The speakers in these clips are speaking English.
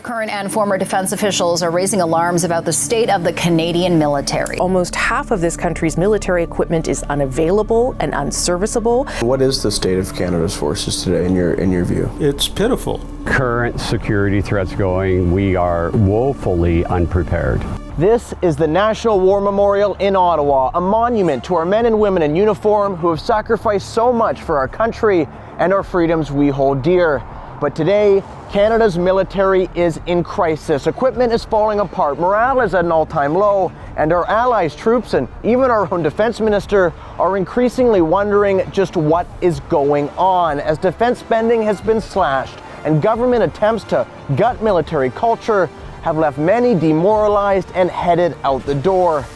Current and former defense officials are raising alarms about the state of the Canadian military. Almost half of this country's military equipment is unavailable and unserviceable. What is the state of Canada's forces today in your view? It's pitiful. Current security threats going, we are woefully unprepared. This is the National War Memorial in Ottawa, a monument to our men and women in uniform who have sacrificed so much for our country and our freedoms we hold dear. But today, Canada's military is in crisis. Equipment is falling apart, morale is at an all-time low, and our allies' troops and even our own defense minister are increasingly wondering just what is going on as defense spending has been slashed and government attempts to gut military culture have left many demoralized and headed out the door.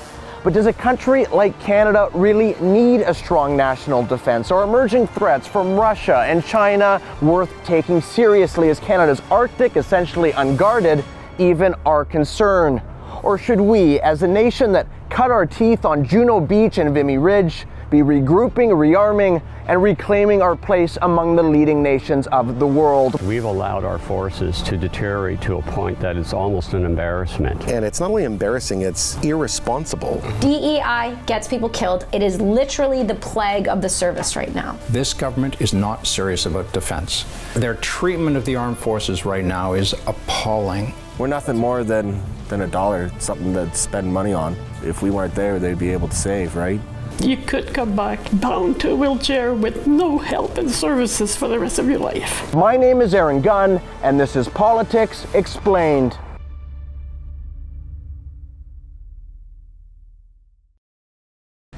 But does a country like Canada really need a strong national defense? Are emerging threats from Russia and China worth taking seriously? Is Canada's Arctic essentially unguarded even our concern? Or should we, as a nation that cut our teeth on Juno Beach and Vimy Ridge, be regrouping, rearming, and reclaiming our place among the leading nations of the world? We've allowed our forces to deteriorate to a point that is almost an embarrassment. And it's not only embarrassing, it's irresponsible. DEI gets people killed. It is literally the plague of the service right now. This government is not serious about defense. Their treatment of the armed forces right now is appalling. We're nothing more than a dollar, something to spend money on. If we weren't there, they'd be able to save, right? You could come back bound to a wheelchair with no help and services for the rest of your life. My name is Gunn, and this is Politics Explained.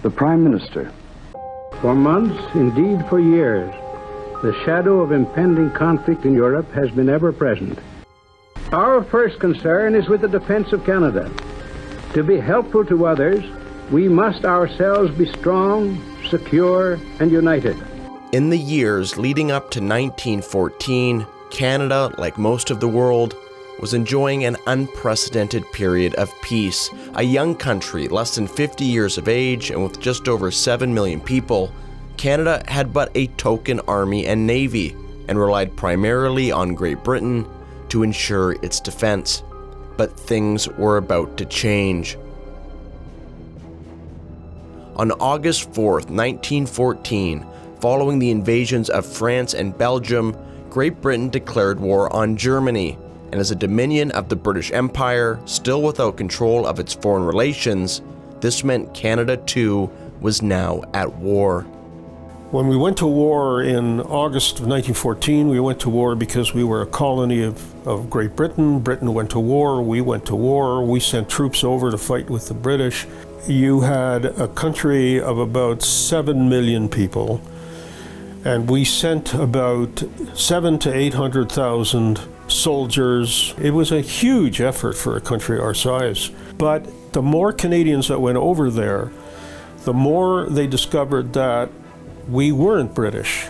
The Prime Minister. For months, indeed for years, the shadow of impending conflict in Europe has been ever present. Our first concern is with the defense of Canada. To be helpful to others, we must ourselves be strong, secure, and united. In the years leading up to 1914, Canada, like most of the world, was enjoying an unprecedented period of peace. A young country, less than 50 years of age, and with just over 7 million people, Canada had but a token army and navy, and relied primarily on Great Britain to ensure its defense. But things were about to change. On August 4th, 1914, following the invasions of France and Belgium, Great Britain declared war on Germany, and as a dominion of the British Empire, still without control of its foreign relations, this meant Canada too was now at war. When we went to war in August of 1914, we went to war because we were a colony of Great Britain. Britain went to war, we went to war, we sent troops over to fight with the British. You had a country of about 7 million people, and we sent about 700,000 to 800,000 soldiers. It was a huge effort for a country our size. But the more Canadians that went over there, the more they discovered that we weren't British.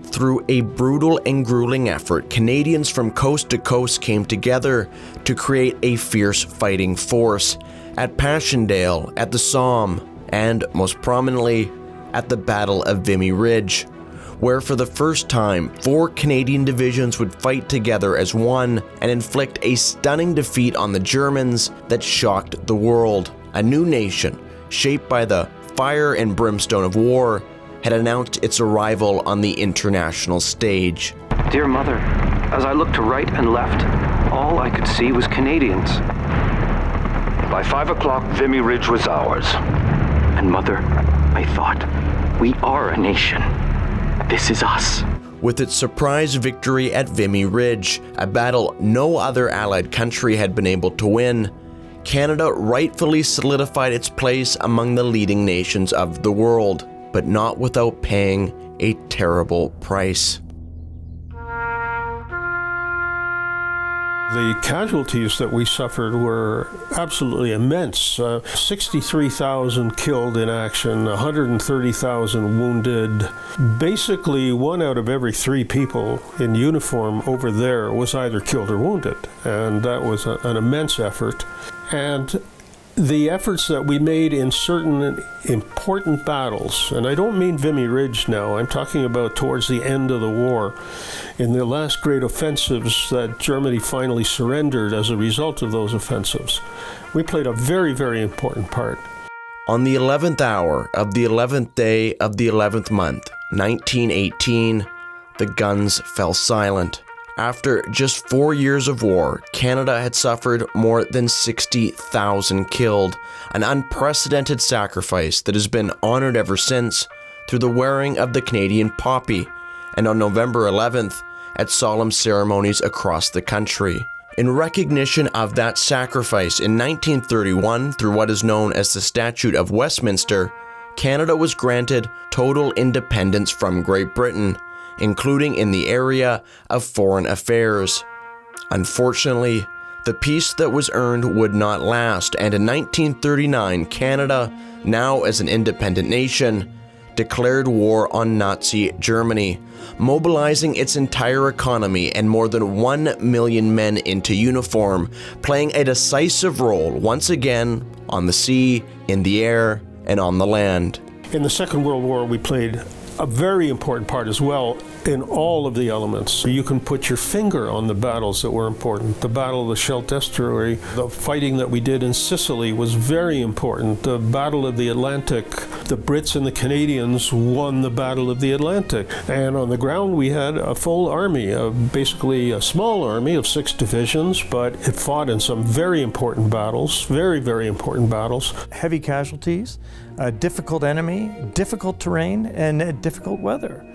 Through a brutal and grueling effort, Canadians from coast to coast came together to create a fierce fighting force. At Passchendaele, at the Somme, and most prominently, at the Battle of Vimy Ridge, where for the first time, 4 Canadian divisions would fight together as one and inflict a stunning defeat on the Germans that shocked the world. A new nation, shaped by the fire and brimstone of war, had announced its arrival on the international stage. Dear Mother, as I looked to right and left, all I could see was Canadians. By 5 o'clock, Vimy Ridge was ours. And Mother, I thought, we are a nation. This is us. With its surprise victory at Vimy Ridge, a battle no other Allied country had been able to win, Canada rightfully solidified its place among the leading nations of the world, but not without paying a terrible price. The casualties that we suffered were absolutely immense. 63,000 killed in action, 130,000 wounded. Basically, 1 out of every 3 people in uniform over there was either killed or wounded, and that was an immense effort. And the efforts that we made in certain important battles, and I don't mean Vimy Ridge now, I'm talking about towards the end of the war, in the last great offensives that Germany finally surrendered as a result of those offensives, we played a very, very important part. On the 11th hour of the 11th day of the 11th month, 1918, the guns fell silent. After just 4 years of war, Canada had suffered more than 60,000 killed, an unprecedented sacrifice that has been honored ever since through the wearing of the Canadian poppy, and on November 11th, at solemn ceremonies across the country. In recognition of that sacrifice, in 1931, through what is known as the Statute of Westminster, Canada was granted total independence from Great Britain, including in the area of foreign affairs. Unfortunately, the peace that was earned would not last, and in 1939, Canada, now as an independent nation, declared war on Nazi Germany, mobilizing its entire economy and more than 1 million men into uniform, playing a decisive role once again on the sea, in the air, and on the land. In the Second World War, we played a very important part as well in all of the elements. You can put your finger on the battles that were important. The Battle of the Scheldt Estuary, the fighting that we did in Sicily was very important. The Battle of the Atlantic, the Brits and the Canadians won the Battle of the Atlantic. And on the ground we had a full army, basically a small army of 6 divisions, but it fought in some very important battles, very, very important battles. Heavy casualties, a difficult enemy, difficult terrain, and difficult weather.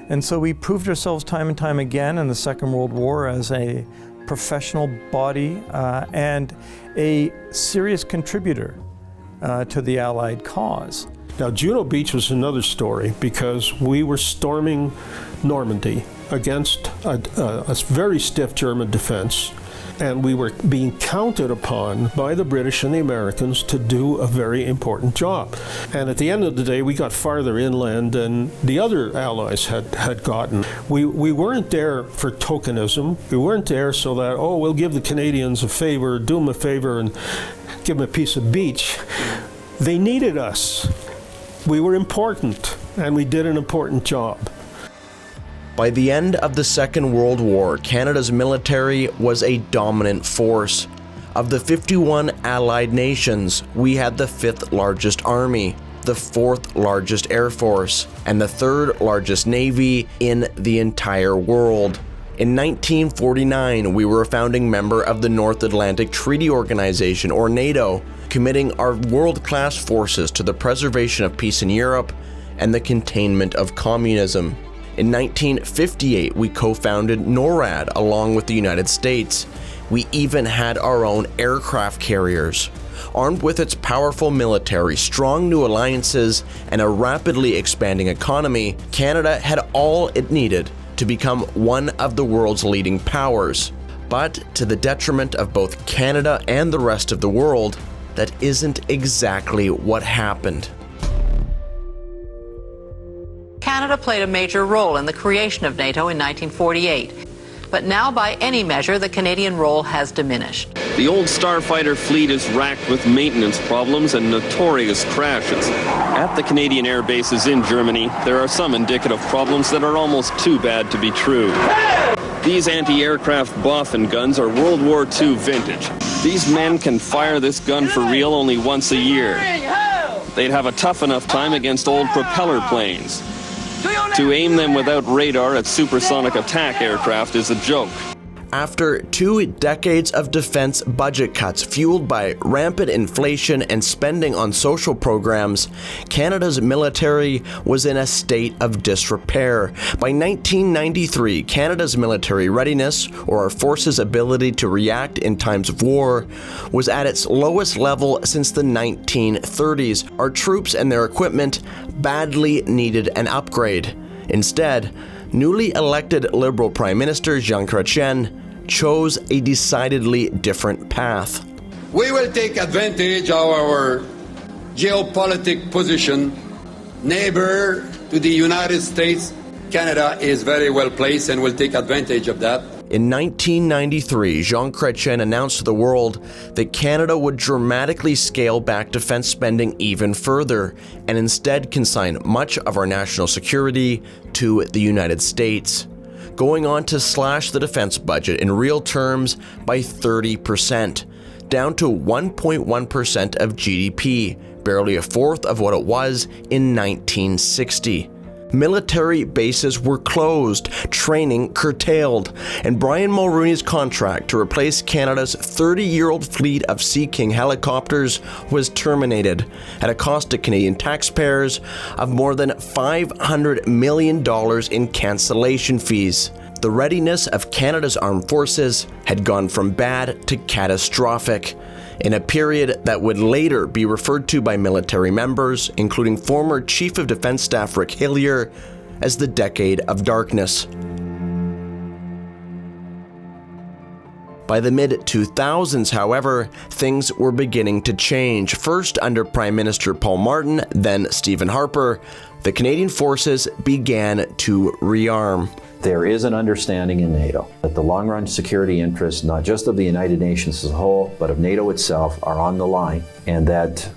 And so we proved ourselves time and time again in the Second World War as a professional body and a serious contributor to the Allied cause. Now, Juno Beach was another story because we were storming Normandy against a very stiff German defense, and we were being counted upon by the British and the Americans to do a very important job. And at the end of the day, we got farther inland than the other allies had gotten. We weren't there for tokenism. We weren't there so that, oh, we'll give the Canadians a favor, do them a favor, and give them a piece of beach. They needed us. We were important, and we did an important job. By the end of the Second World War, Canada's military was a dominant force. Of the 51 Allied nations, we had the 5th largest army, the 4th largest air force, and the 3rd largest navy in the entire world. In 1949, we were a founding member of the North Atlantic Treaty Organization, or NATO, committing our world-class forces to the preservation of peace in Europe and the containment of communism. In 1958, we co-founded NORAD along with the United States. We even had our own aircraft carriers. Armed with its powerful military, strong new alliances, and a rapidly expanding economy, Canada had all it needed to become one of the world's leading powers. But to the detriment of both Canada and the rest of the world, that isn't exactly what happened. Canada played a major role in the creation of NATO in 1948. But now, by any measure, the Canadian role has diminished. The old Starfighter fleet is racked with maintenance problems and notorious crashes. At the Canadian air bases in Germany, there are some indicative problems that are almost too bad to be true. These anti-aircraft Boffin guns are World War II vintage. These men can fire this gun for real only once a year. They'd have a tough enough time against old propeller planes. To aim them without radar at supersonic attack aircraft is a joke. After 2 decades of defense budget cuts fueled by rampant inflation and spending on social programs, Canada's military was in a state of disrepair. By 1993, Canada's military readiness, or our forces' ability to react in times of war, was at its lowest level since the 1930s. Our troops and their equipment badly needed an upgrade. Instead, newly elected Liberal Prime Minister Jean Chrétien chose a decidedly different path. We will take advantage of our geopolitical position, neighbor to the United States. Canada is very well placed and will take advantage of that. In 1993, Jean Chrétien announced to the world that Canada would dramatically scale back defense spending even further and instead consign much of our national security to the United States, going on to slash the defense budget in real terms by 30%, down to 1.1% of GDP, barely a fourth of what it was in 1960. Military bases were closed, training curtailed, and Brian Mulroney's contract to replace Canada's 30-year-old fleet of Sea King helicopters was terminated at a cost to Canadian taxpayers of more than $500 million in cancellation fees. The readiness of Canada's armed forces had gone from bad to catastrophic, in a period that would later be referred to by military members, including former Chief of Defense Staff Rick Hillier, as the Decade of Darkness. By the mid-2000s, however, things were beginning to change. First under Prime Minister Paul Martin, then Stephen Harper, the Canadian forces began to rearm. There is an understanding in NATO that the long-run security interests, not just of the United Nations as a whole, but of NATO itself, are on the line, and that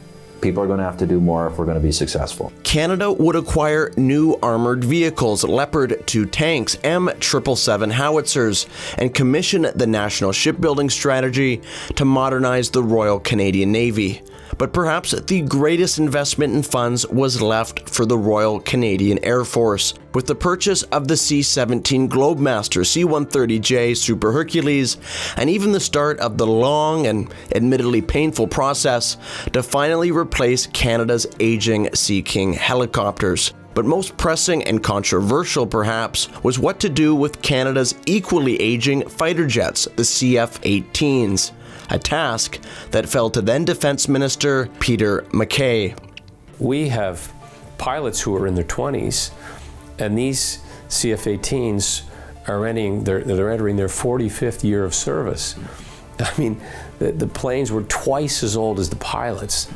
people are going to have to do more if we're going to be successful. Canada would acquire new armored vehicles, Leopard 2 tanks, M777 howitzers, and commission the National Shipbuilding Strategy to modernize the Royal Canadian Navy. But perhaps the greatest investment in funds was left for the Royal Canadian Air Force, with the purchase of the C-17 Globemaster, C-130J Super Hercules, and even the start of the long and admittedly painful process to finally replace Canada's aging Sea King helicopters. But most pressing and controversial, perhaps, was what to do with Canada's equally aging fighter jets, the CF-18s. A task that fell to then Defense Minister Peter MacKay. We have pilots who are in their 20s, and these CF-18s are entering their 45th year of service. I mean, the planes were twice as old as the pilots.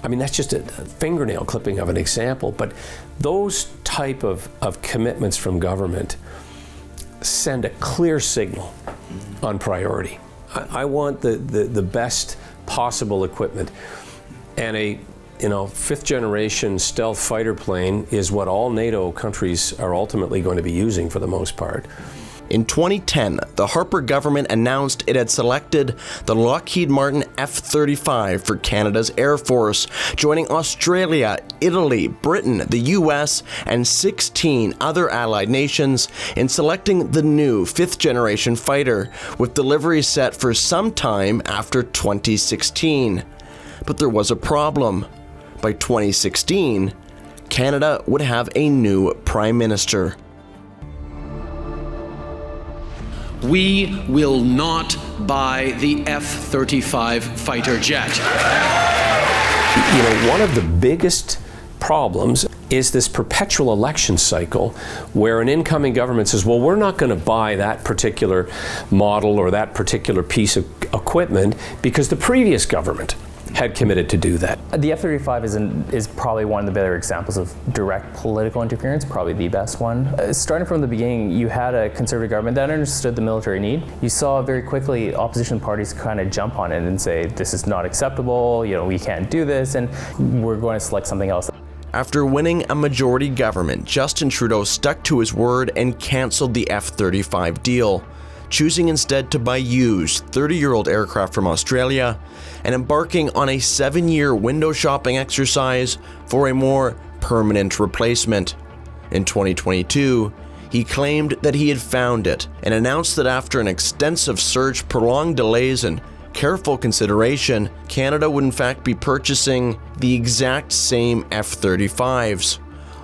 I mean, that's just a fingernail clipping of an example, but those type of commitments from government send a clear signal on priority. I want the best possible equipment, and a fifth generation stealth fighter plane is what all NATO countries are ultimately going to be using for the most part. In 2010, the Harper government announced it had selected the Lockheed Martin F-35 for Canada's Air Force, joining Australia, Italy, Britain, the US, and 16 other allied nations in selecting the new fifth-generation fighter, with delivery set for some time after 2016. But there was a problem. By 2016, Canada would have a new Prime Minister. We will not buy the F-35 fighter jet. One of the biggest problems is this perpetual election cycle where an incoming government says, well, we're not going to buy that particular model or that particular piece of equipment because the previous government had committed to do that. The F-35 is probably one of the better examples of direct political interference, probably the best one. Starting from the beginning, you had a conservative government that understood the military need. You saw very quickly opposition parties kind of jump on it and say, this is not acceptable, we can't do this, and we're going to select something else. After winning a majority government, Justin Trudeau stuck to his word and canceled the F-35 deal, choosing instead to buy used 30-year-old aircraft from Australia and embarking on a 7-year window shopping exercise for a more permanent replacement. In 2022, he claimed that he had found it and announced that after an extensive search, prolonged delays, and careful consideration, Canada would in fact be purchasing the exact same F-35s,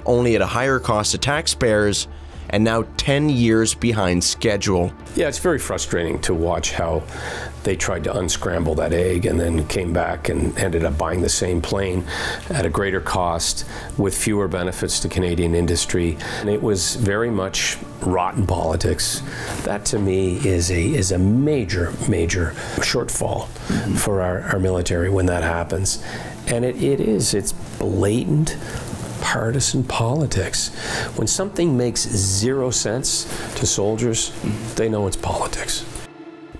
only at a higher cost to taxpayers, and now 10 years behind schedule. Yeah, it's very frustrating to watch how they tried to unscramble that egg and then came back and ended up buying the same plane at a greater cost with fewer benefits to Canadian industry. And it was very much rotten politics. That to me is a major shortfall for our military when that happens. And it's blatant partisan politics. When something makes zero sense to soldiers, they know it's politics.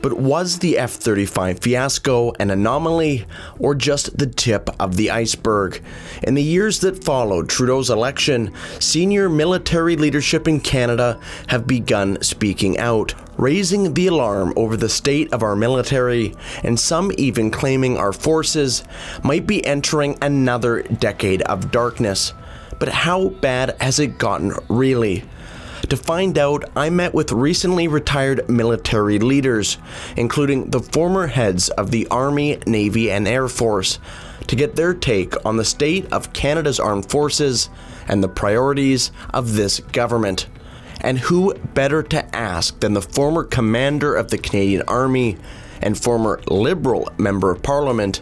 But was the F-35 fiasco an anomaly or just the tip of the iceberg? In the years that followed Trudeau's election, senior military leadership in Canada have begun speaking out, raising the alarm over the state of our military, and some even claiming our forces might be entering another decade of darkness. But how bad has it gotten really? To find out, I met with recently retired military leaders, including the former heads of the Army, Navy, and Air Force, to get their take on the state of Canada's armed forces and the priorities of this government. And who better to ask than the former commander of the Canadian Army and former Liberal Member of Parliament,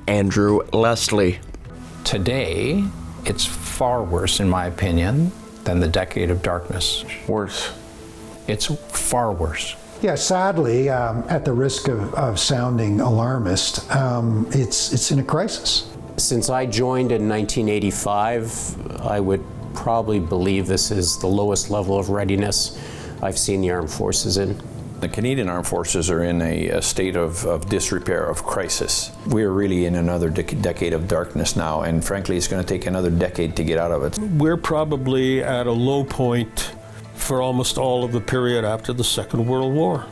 Andrew Leslie. Today, it's far worse, in my opinion, than the decade of darkness. Worse. It's far worse. Yeah, sadly, at the risk of sounding alarmist, it's in a crisis. Since I joined in 1985, I would probably believe this is the lowest level of readiness I've seen the armed forces in. The Canadian Armed Forces are in a state of disrepair, of crisis. We're really in another decade of darkness now, and frankly, it's going to take another decade to get out of it. We're probably at a low point for almost all of the period after the Second World War.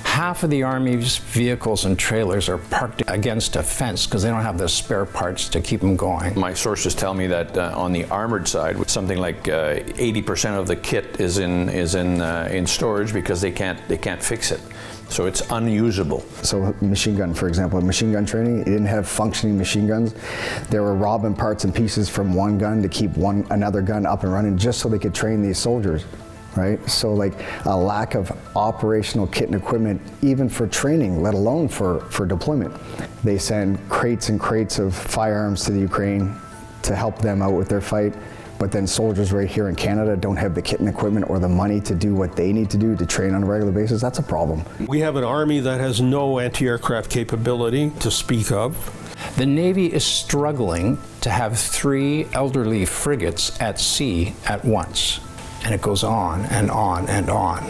Half of the Army's vehicles and trailers are parked against a fence because they don't have the spare parts to keep them going. My sources tell me that on the armored side, something like 80% of the kit is in storage because they can't fix it. So it's unusable. So machine gun, for example, machine gun training, it didn't have functioning machine guns. They were robbing parts and pieces from one gun to keep another gun up and running just so they could train these soldiers. Right? So like a lack of operational kit and equipment, even for training, let alone for deployment. They send crates and crates of firearms to the Ukraine to help them out with their fight, but then soldiers right here in Canada don't have the kit and equipment or the money to do what they need to do to train on a regular basis. That's a problem. We have an army that has no anti-aircraft capability to speak of. The Navy is struggling to have 3 elderly frigates at sea at once. And it goes on and on and on.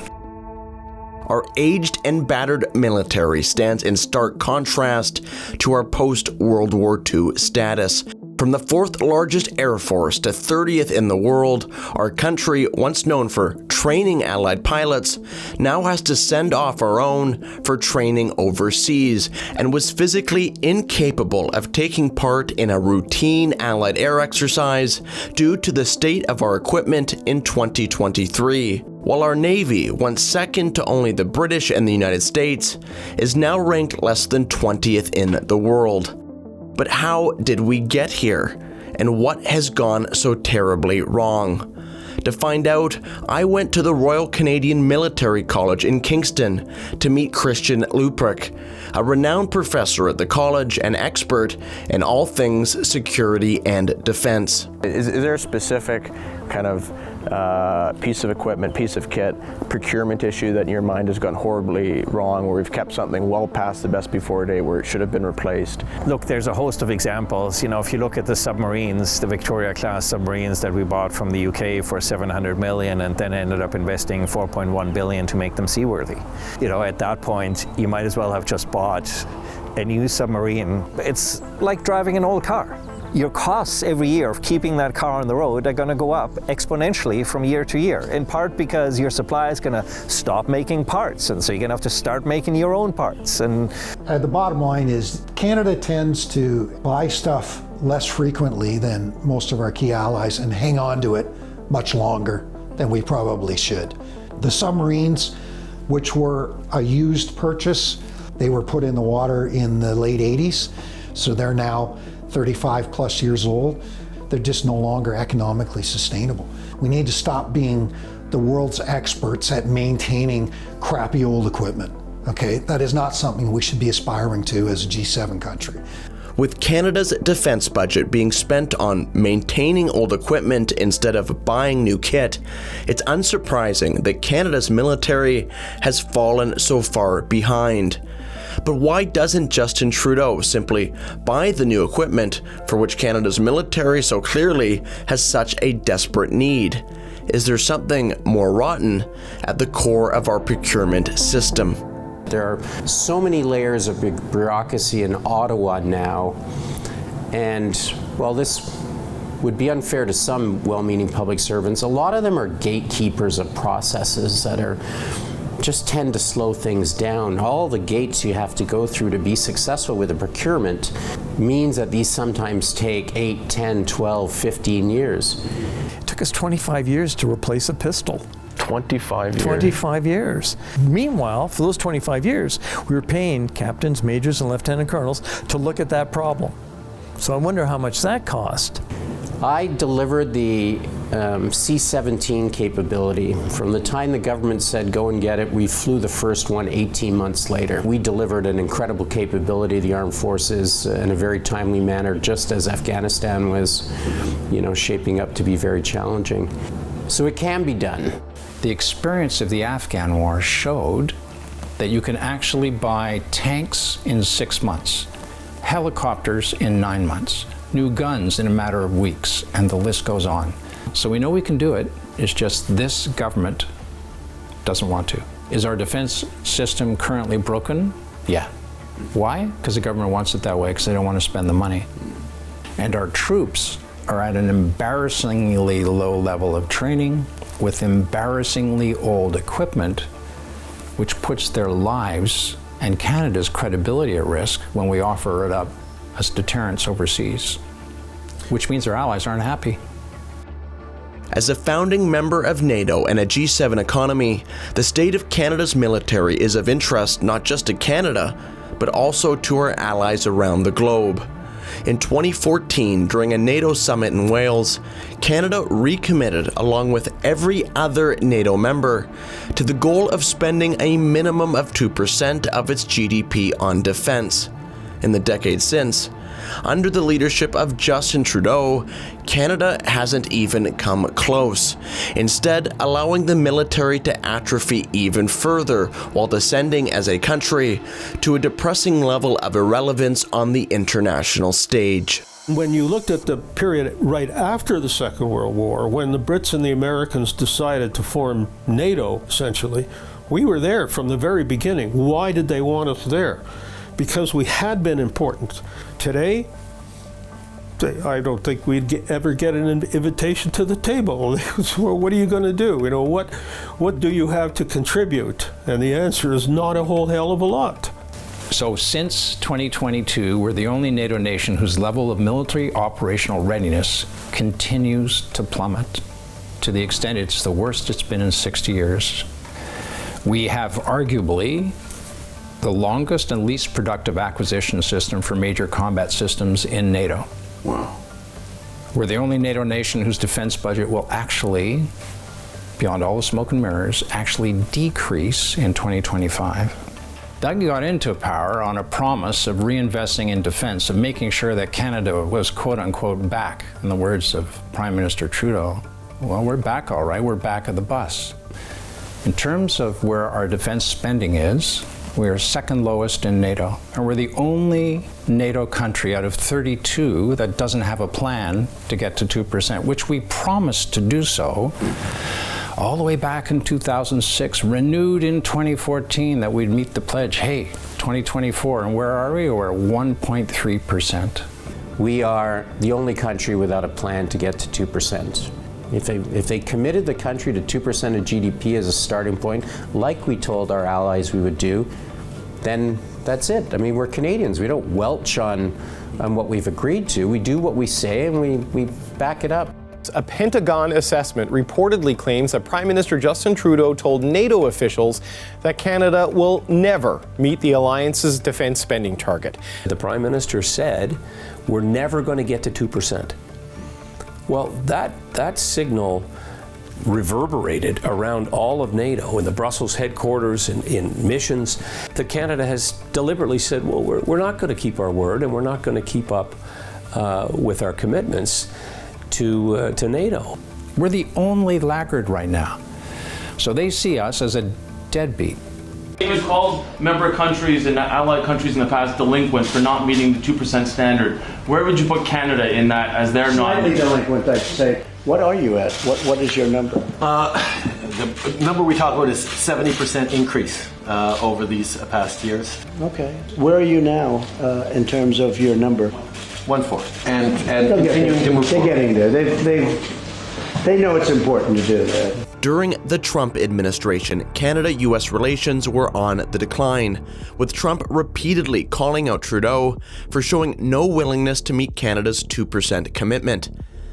Our aged and battered military stands in stark contrast to our post-World War II status. From the 4th largest air force to 30th in the world, our country, once known for training Allied pilots, now has to send off our own for training overseas, and was physically incapable of taking part in a routine Allied air exercise due to the state of our equipment in 2023. While our Navy, once second to only the British and the United States, is now ranked less than 20th in the world. But how did we get here? And what has gone so terribly wrong? To find out, I went to the Royal Canadian Military College in Kingston to meet Christian Luprick, a renowned professor at the college and expert in all things security and defense. Is there a specific kind of piece of equipment, piece of kit, procurement issue that in your mind has gone horribly wrong, where we've kept something well past the best before date, where it should have been replaced? Look, there's a host of examples. You know, if you look at the submarines, the Victoria-class submarines that we bought from the UK for 700 million and then ended up investing 4.1 billion to make them seaworthy. You know, at that point, you might as well have just bought a new submarine. It's like driving an old car. Your costs every year of keeping that car on the road are going to go up exponentially from year to year, in part because your supplier is going to stop making parts, and so you're going to have to start making your own parts. And the bottom line is Canada tends to buy stuff less frequently than most of our key allies and hang on to it much longer than we probably should. The submarines, which were a used purchase, they were put in the water in the late 80s, so they're now 35 plus years old. They're just no longer economically sustainable. We need to stop being the world's experts at maintaining crappy old equipment, okay? That is not something we should be aspiring to as a G7 country. With Canada's defense budget being spent on maintaining old equipment instead of buying new kit, it's unsurprising that Canada's military has fallen so far behind. But why doesn't Justin Trudeau simply buy the new equipment for which Canada's military so clearly has such a desperate need? Is there something more rotten at the core of our procurement system? There are so many layers of bureaucracy in Ottawa now, and while this would be unfair to some well-meaning public servants, a lot of them are gatekeepers of processes that are just tend to slow things down. All the gates you have to go through to be successful with a procurement means that these sometimes take 8, 10, 12, 15 years. It took us 25 years to replace a pistol. 25 years. 25 years. Meanwhile, for those 25 years, we were paying captains, majors, and lieutenant colonels to look at that problem. So I wonder how much that cost. I delivered the C-17 capability. From the time the government said go and get it, we flew the first one 18 months later. We delivered an incredible capability to the armed forces in a very timely manner, just as Afghanistan was, shaping up to be very challenging. So it can be done. The experience of the Afghan war showed that you can actually buy tanks in 6 months, helicopters in 9 months, new guns in a matter of weeks, and the list goes on. So we know we can do it, it's just this government doesn't want to. Is our defense system currently broken? Yeah. Why? Because the government wants it that way, because they don't want to spend the money. And our troops are at an embarrassingly low level of training with embarrassingly old equipment, which puts their lives and Canada's credibility at risk when we offer it up as deterrence overseas, which means our allies aren't happy. As a founding member of NATO and a G7 economy, the state of Canada's military is of interest not just to Canada, but also to our allies around the globe. In 2014, during a NATO summit in Wales, Canada recommitted, along with every other NATO member, to the goal of spending a minimum of 2% of its GDP on defense. In the decade since, under the leadership of Justin Trudeau, Canada hasn't even come close, instead allowing the military to atrophy even further while descending as a country to a depressing level of irrelevance on the international stage. When you looked at the period right after the Second World War, when the Brits and the Americans decided to form NATO, essentially, we were there from the very beginning. Why did they want us there? Because we had been important. Today, I don't think we'd ever get an invitation to the table. Well, what are you going to do? What do you have to contribute? And the answer is not a whole hell of a lot. So since 2022, we're the only NATO nation whose level of military operational readiness continues to plummet, to the extent it's the worst it's been in 60 years. We have arguably the longest and least productive acquisition system for major combat systems in NATO. Wow. We're the only NATO nation whose defense budget will actually, beyond all the smoke and mirrors, actually decrease in 2025. Doug got into power on a promise of reinvesting in defense, of making sure that Canada was quote unquote back, in the words of Prime Minister Trudeau. Well, we're back all right, we're back of the bus. In terms of where our defense spending is, we are second lowest in NATO, and we're the only NATO country out of 32 that doesn't have a plan to get to 2%, which we promised to do so all the way back in 2006, renewed in 2014 that we'd meet the pledge, hey, 2024, and where are we? We're at 1.3%. We are the only country without a plan to get to 2%. If they committed the country to 2% of GDP as a starting point, like we told our allies we would do, then that's it. I mean, we're Canadians. We don't welch on what we've agreed to. We do what we say and we back it up. A Pentagon assessment reportedly claims that Prime Minister Justin Trudeau told NATO officials that Canada will never meet the alliance's defense spending target. The Prime Minister said, we're never going to get to 2%. Well, that signal reverberated around all of NATO in the Brussels headquarters, in missions. That Canada has deliberately said, well, we're not going to keep our word and we're not going to keep up with our commitments to NATO. We're the only laggard right now. So they see us as a deadbeat. They've called member countries and allied countries in the past delinquent for not meeting the 2% standard. Where would you put Canada in that, as they're not? Slightly delinquent, I'd say. What are you at? What is your number? The number we talk about is 70% increase over these past years. Okay. Where are you now in terms of your number? 1/4. And continuing to move forward. They're getting there. They know it's important to do that. During the Trump administration, Canada-US relations were on the decline, with Trump repeatedly calling out Trudeau for showing no willingness to meet Canada's 2% commitment.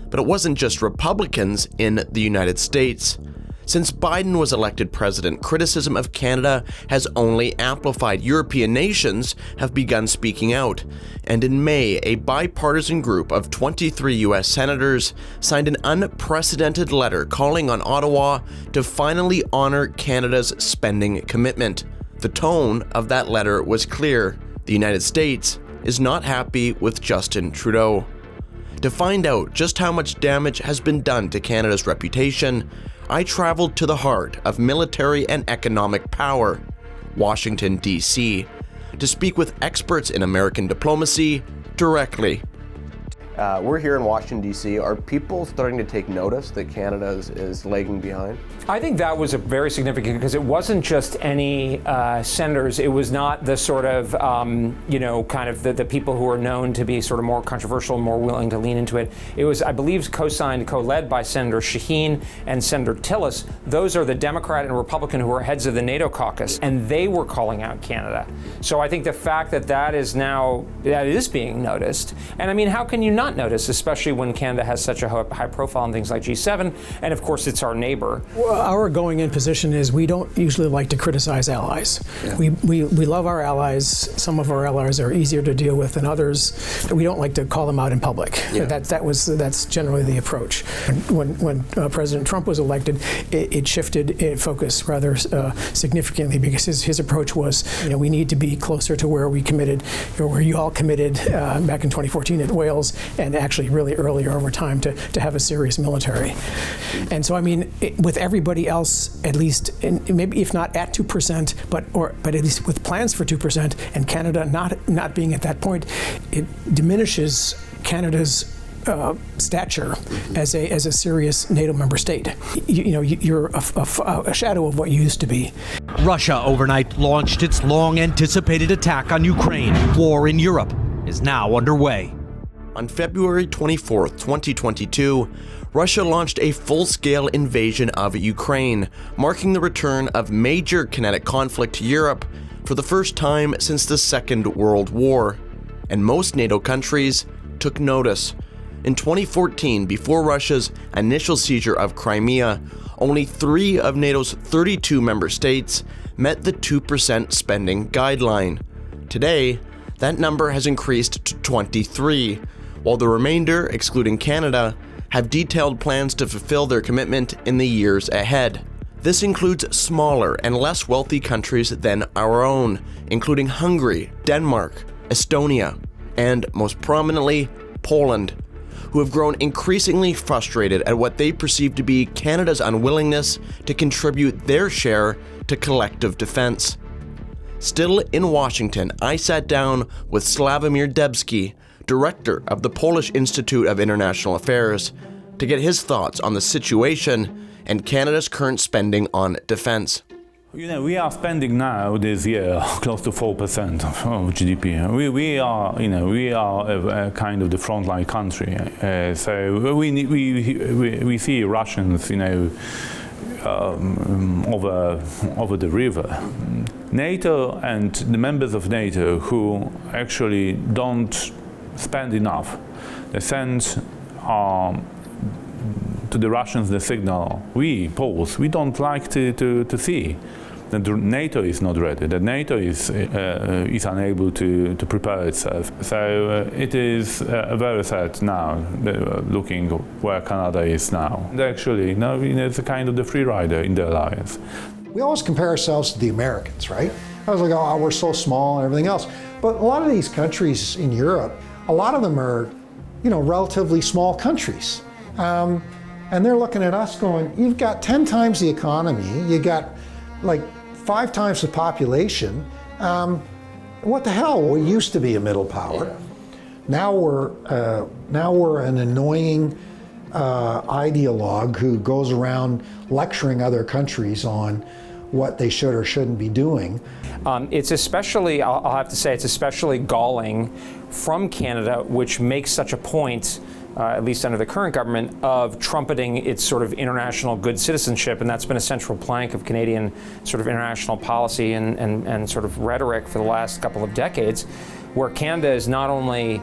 But it wasn't just Republicans in the United States. Since Biden was elected president, criticism of Canada has only amplified. European nations have begun speaking out. And in May, a bipartisan group of 23 U.S. senators signed an unprecedented letter calling on Ottawa to finally honor Canada's spending commitment. The tone of that letter was clear. The United States is not happy with Justin Trudeau. To find out just how much damage has been done to Canada's reputation, I traveled to the heart of military and economic power, Washington, D.C., to speak with experts in American diplomacy directly. We're here in Washington, D.C. Are people starting to take notice that Canada is lagging behind? I think that was a very significant, because it wasn't just any senators. It was not the sort of, kind of the people who are known to be sort of more controversial, more willing to lean into it. It was, I believe, co-led by Senator Shaheen and Senator Tillis. Those are the Democrat and Republican who are heads of the NATO caucus, and they were calling out Canada. So I think the fact that is being noticed, and I mean, how can you not notice, especially when Canada has such a high profile in things like G7, and of course it's our neighbor. Well, our going in position is we don't usually like to criticize allies. Yeah. We love our allies. Some of our allies are easier to deal with than others. We don't like to call them out in public. Yeah. That's generally the approach. When President Trump was elected, it shifted focus rather significantly, because his approach was, we need to be closer to where we committed, or where you all committed back in 2014 at Wales, and actually really earlier over time to have a serious military. And so, I mean, with everybody else, at least, maybe if not at 2%, but at least with plans for 2%, and Canada not being at that point, it diminishes Canada's stature as a serious NATO member state. You're a shadow of what you used to be. Russia overnight launched its long-anticipated attack on Ukraine. War in Europe is now underway. On February 24th, 2022, Russia launched a full-scale invasion of Ukraine, marking the return of major kinetic conflict to Europe for the first time since the Second World War. And most NATO countries took notice. In 2014, before Russia's initial seizure of Crimea, only 3 of NATO's 32 member states met the 2% spending guideline. Today, that number has increased to 23, while the remainder, excluding Canada, have detailed plans to fulfill their commitment in the years ahead. This includes smaller and less wealthy countries than our own, including Hungary, Denmark, Estonia, and most prominently, Poland, who have grown increasingly frustrated at what they perceive to be Canada's unwillingness to contribute their share to collective defense. Still in Washington, I sat down with Sławomir Debski, director of the Polish Institute of International Affairs, to get his thoughts on the situation and Canada's current spending on defense. We are spending now this year close to 4% of GDP. We are a kind of the frontline country. So we see Russians, over the river. NATO and the members of NATO who actually don't spend enough, they send to the Russians the signal, we Poles, we don't like to see that NATO is not ready, that NATO is unable to prepare itself. So it is very sad now, looking where Canada is now. And actually, it's a kind of the free rider in the alliance. We always compare ourselves to the Americans, right? I was like, oh, we're so small and everything else. But a lot of these countries in Europe, a lot of them are, relatively small countries. And they're looking at us going, you've got 10 times the economy, you got like 5 times the population. What the hell? We used to be a middle power. Yeah. Now we're an annoying ideologue who goes around lecturing other countries on what they should or shouldn't be doing. It's especially, I'll have to say, it's especially galling from Canada, which makes such a point, at least under the current government, of trumpeting its sort of international good citizenship, and that's been a central plank of Canadian sort of international policy and sort of rhetoric for the last couple of decades, where Canada is not only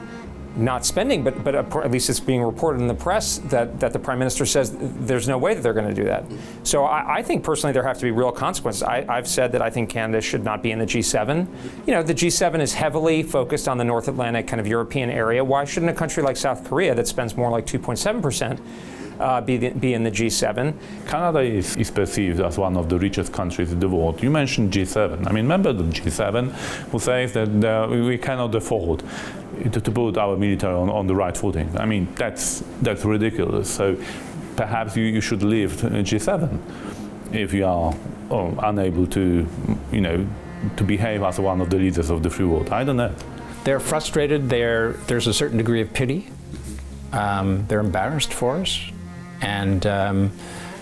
not spending, but at least it's being reported in the press that the Prime Minister says there's no way that they're going to do that. So I think personally there have to be real consequences. I've said that I think Canada should not be in the G7. You know, the G7 is heavily focused on the North Atlantic kind of European area. Why shouldn't a country like South Korea that spends more like 2.7% be in the G7? Canada is perceived as one of the richest countries in the world. You mentioned G7. I mean, remember the G7 who says that we cannot afford to put our military on the right footing. I mean, that's ridiculous. So perhaps you should leave G7 if you are unable to, to behave as one of the leaders of the free world. I don't know. They're frustrated. There's a certain degree of pity. They're embarrassed for us. And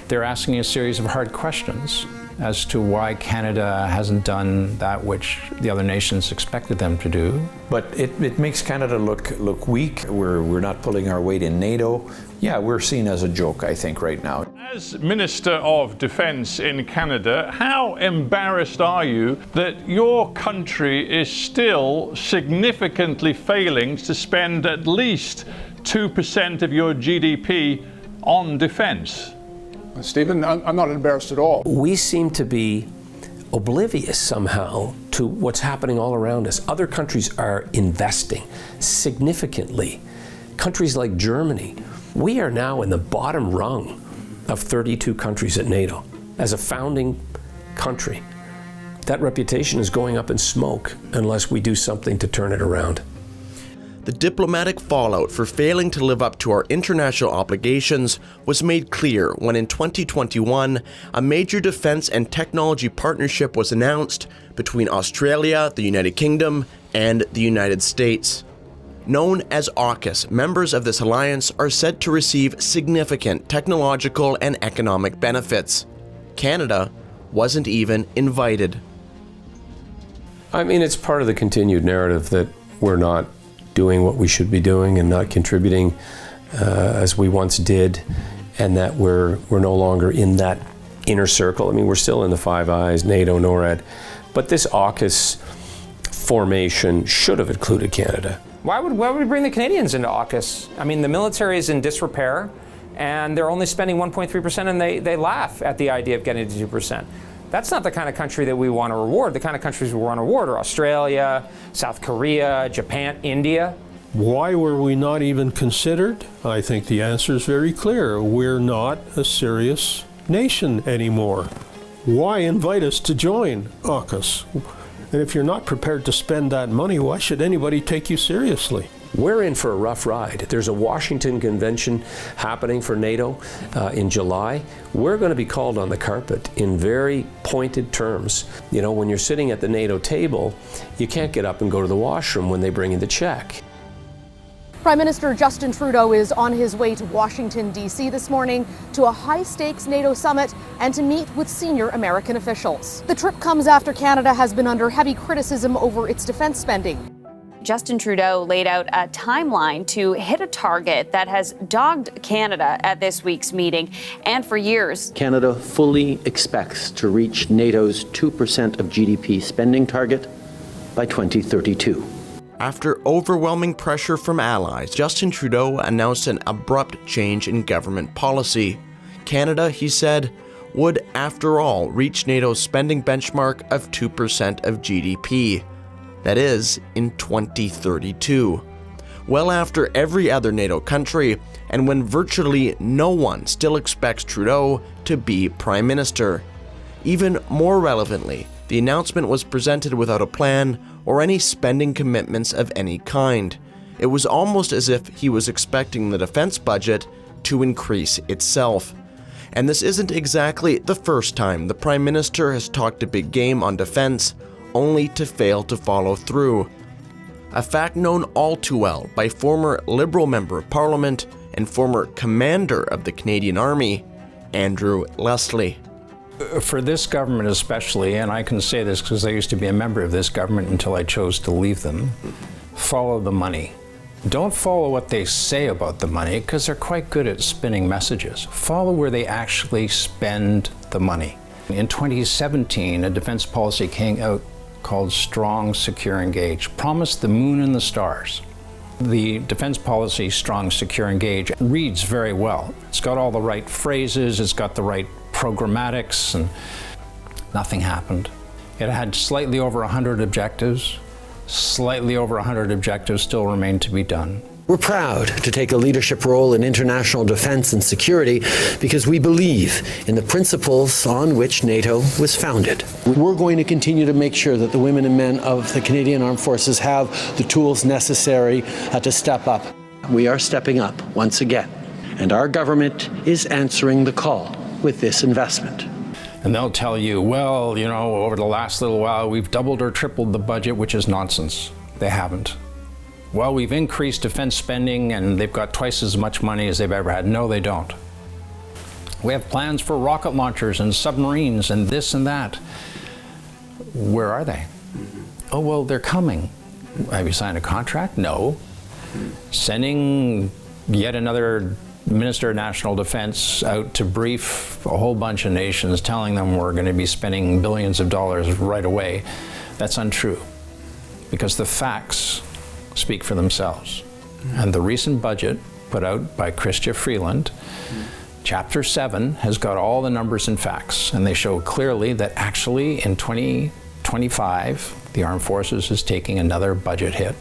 they're asking a series of hard questions as to why Canada hasn't done that which the other nations expected them to do. But it makes Canada look weak. We're not pulling our weight in NATO. Yeah, we're seen as a joke, I think, right now. As Minister of Defence in Canada, how embarrassed are you that your country is still significantly failing to spend at least 2% of your GDP on defence? Stephen, I'm not embarrassed at all. We seem to be oblivious somehow to what's happening all around us. Other countries are investing significantly. Countries like Germany. We are now in the bottom rung of 32 countries at NATO as a founding country. That reputation is going up in smoke unless we do something to turn it around. The diplomatic fallout for failing to live up to our international obligations was made clear when in 2021, a major defense and technology partnership was announced between Australia, the United Kingdom, and the United States. Known as AUKUS, members of this alliance are said to receive significant technological and economic benefits. Canada wasn't even invited. I mean, it's part of the continued narrative that we're not doing what we should be doing and not contributing as we once did, and that we're no longer in that inner circle. I mean, we're still in the Five Eyes, NATO, NORAD, but this AUKUS formation should have included Canada. Why would we bring the Canadians into AUKUS? I mean, the military is in disrepair, and they're only spending 1.3%, and they laugh at the idea of getting to 2%. That's not the kind of country that we want to reward. The kind of countries we want to reward are Australia, South Korea, Japan, India. Why were we not even considered? I think the answer is very clear. We're not a serious nation anymore. Why invite us to join AUKUS? And if you're not prepared to spend that money, why should anybody take you seriously? We're in for a rough ride. There's a Washington convention happening for NATO in July. We're going to be called on the carpet in very pointed terms. You know, when you're sitting at the NATO table, you can't get up and go to the washroom when they bring in the check. Prime Minister Justin Trudeau is on his way to Washington, D.C. this morning to a high-stakes NATO summit and to meet with senior American officials. The trip comes after Canada has been under heavy criticism over its defense spending. Justin Trudeau laid out a timeline to hit a target that has dogged Canada at this week's meeting and for years. Canada fully expects to reach NATO's 2% of GDP spending target by 2032. After overwhelming pressure from allies, Justin Trudeau announced an abrupt change in government policy. Canada, he said, would, after all, reach NATO's spending benchmark of 2% of GDP. That is, in 2032. Well after every other NATO country, and when virtually no one still expects Trudeau to be Prime Minister. Even more relevantly, the announcement was presented without a plan or any spending commitments of any kind. It was almost as if he was expecting the defense budget to increase itself. And this isn't exactly the first time the Prime Minister has talked a big game on defense, only to fail to follow through. A fact known all too well by former Liberal Member of Parliament and former Commander of the Canadian Army, Andrew Leslie. For this government especially, and I can say this because I used to be a member of this government until I chose to leave them, follow the money. Don't follow what they say about the money, because they're quite good at spinning messages. Follow where they actually spend the money. In 2017, a defense policy came out called Strong, Secure, Engage, promised the moon and the stars. The defense policy, Strong, Secure, Engage, reads very well. It's got all the right phrases, it's got the right programmatics, and nothing happened. It had slightly over 100 objectives. Slightly over 100 objectives still remain to be done. We're proud to take a leadership role in international defense and security because we believe in the principles on which NATO was founded. We're going to continue to make sure that the women and men of the Canadian Armed Forces have the tools necessary to step up. We are stepping up once again, and our government is answering the call with this investment. And they'll tell you, well, you know, over the last little while, we've doubled or tripled the budget, which is nonsense. They haven't. Well, we've increased defense spending and they've got twice as much money as they've ever had. No, they don't. We have plans for rocket launchers and submarines and this and that. Where are they? Oh, well, they're coming. Have you signed a contract? No. Sending yet another Minister of National Defense out to brief a whole bunch of nations, telling them we're going to be spending billions of dollars right away. That's untrue, because the facts speak for themselves. And the recent budget put out by Chrystia Freeland, Chapter 7, has got all the numbers and facts, and they show clearly that actually in 2025, the Armed Forces is taking another budget hit.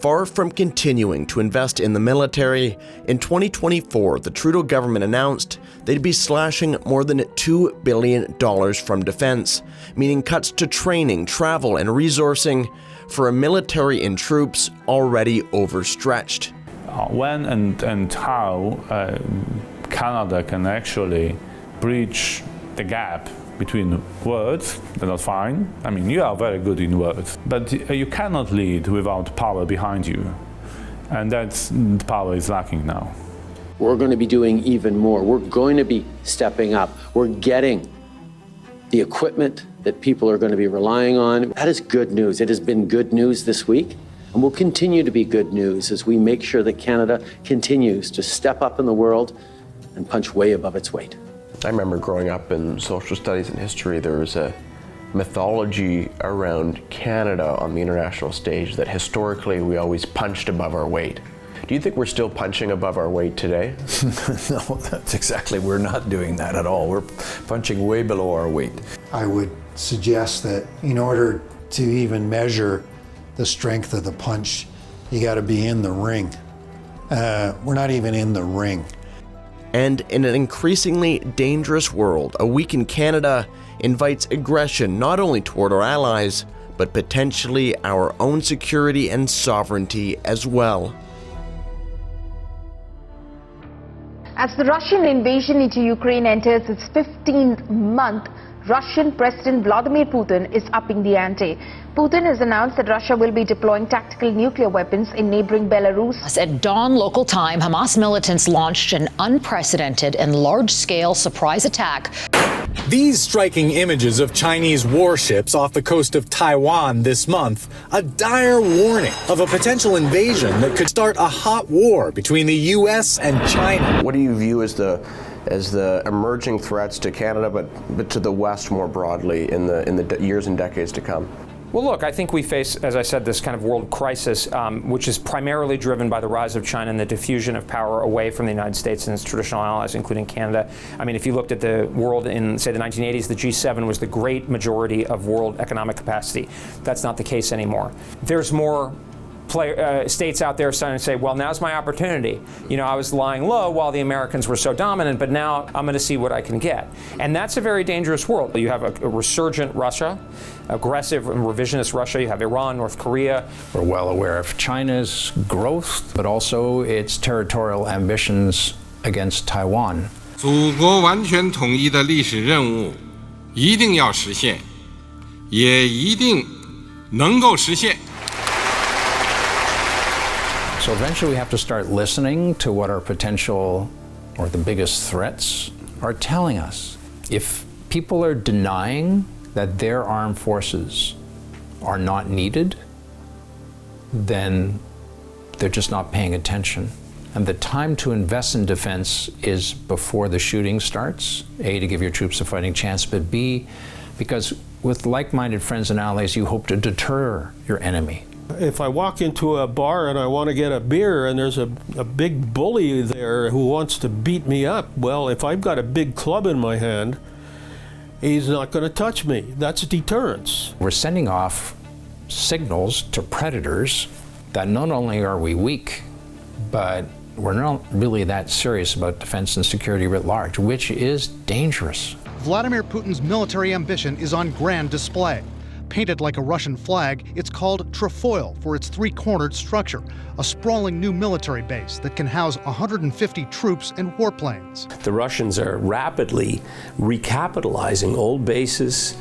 Far from continuing to invest in the military, in 2024, the Trudeau government announced they'd be slashing more than $2 billion from defense, meaning cuts to training, travel, and resourcing for a military and troops already overstretched. When and how Canada can actually bridge the gap between words, they're not fine. I mean, you are very good in words, but you cannot lead without power behind you. And the power is lacking now. We're going to be doing even more. We're going to be stepping up. We're getting the equipment that people are going to be relying on. That is good news. It has been good news this week, and will continue to be good news as we make sure that Canada continues to step up in the world and punch way above its weight. I remember growing up in social studies and history, there was a mythology around Canada on the international stage that historically we always punched above our weight. Do you think we're still punching above our weight today? No, that's exactly, we're not doing that at all. We're punching way below our weight. I would suggest that in order to even measure the strength of the punch, you got to be in the ring. We're not even in the ring. And in an increasingly dangerous world, a weakened Canada invites aggression not only toward our allies, but potentially our own security and sovereignty as well. As the Russian invasion into Ukraine enters its 15th month, Russian President Vladimir Putin is upping the ante. Putin has announced that Russia will be deploying tactical nuclear weapons in neighboring Belarus. At dawn local time, Hamas militants launched an unprecedented and large-scale surprise attack. These striking images of Chinese warships off the coast of Taiwan this month, a dire warning of a potential invasion that could start a hot war between the U.S. and China. What do you view as the emerging threats to Canada, but to the West more broadly in the years and decades to come? Well, look, I think we face, as I said, this kind of world crisis, which is primarily driven by the rise of China and the diffusion of power away from the United States and its traditional allies, including Canada. I mean, if you looked at the world in, say, the 1980s, the G7 was the great majority of world economic capacity. That's not the case anymore. There's more states out there starting to say, well, now's my opportunity. You know, I was lying low while the Americans were so dominant, but now I'm going to see what I can get. And that's a very dangerous world. You have a resurgent Russia, aggressive and revisionist Russia. You have Iran, North Korea. We're well aware of China's growth, but also its territorial ambitions against Taiwan. 祖国完全统一的历史任务一定要实现，也一定能够实现。 So eventually we have to start listening to what our potential or the biggest threats are telling us. If people are denying that their armed forces are not needed, then they're just not paying attention. And the time to invest in defense is before the shooting starts. A, to give your troops a fighting chance, but B, because with like-minded friends and allies, you hope to deter your enemy. If I walk into a bar and I want to get a beer and there's a big bully there who wants to beat me up, well, if I've got a big club in my hand, he's not going to touch me. That's deterrence. We're sending off signals to predators that not only are we weak, but we're not really that serious about defense and security writ large, which is dangerous. Vladimir Putin's military ambition is on grand display. Painted like a Russian flag, it's called Trefoil for its three-cornered structure, a sprawling new military base that can house 150 troops and warplanes. The Russians are rapidly recapitalizing old bases.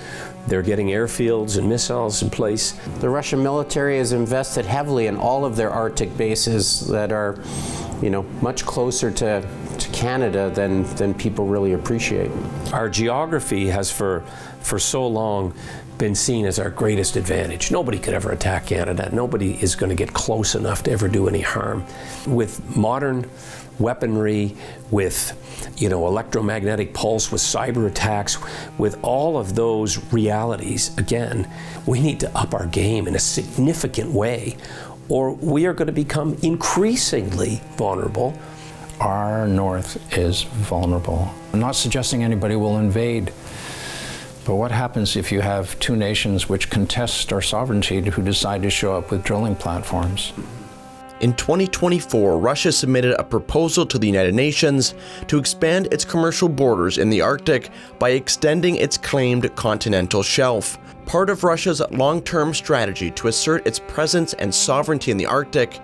They're getting airfields and missiles in place. The Russian military has invested heavily in all of their Arctic bases that are, much closer to Canada than people really appreciate. Our geography has for so long been seen as our greatest advantage. Nobody could ever attack Canada. Nobody is going to get close enough to ever do any harm. With modern weaponry, with electromagnetic pulse, with cyber attacks, with all of those realities, again, we need to up our game in a significant way, or we are going to become increasingly vulnerable. Our North is vulnerable. I'm not suggesting anybody will invade. But what happens if you have two nations which contest our sovereignty who decide to show up with drilling platforms? In 2024, Russia submitted a proposal to the United Nations to expand its commercial borders in the Arctic by extending its claimed continental shelf. Part of Russia's long-term strategy to assert its presence and sovereignty in the Arctic,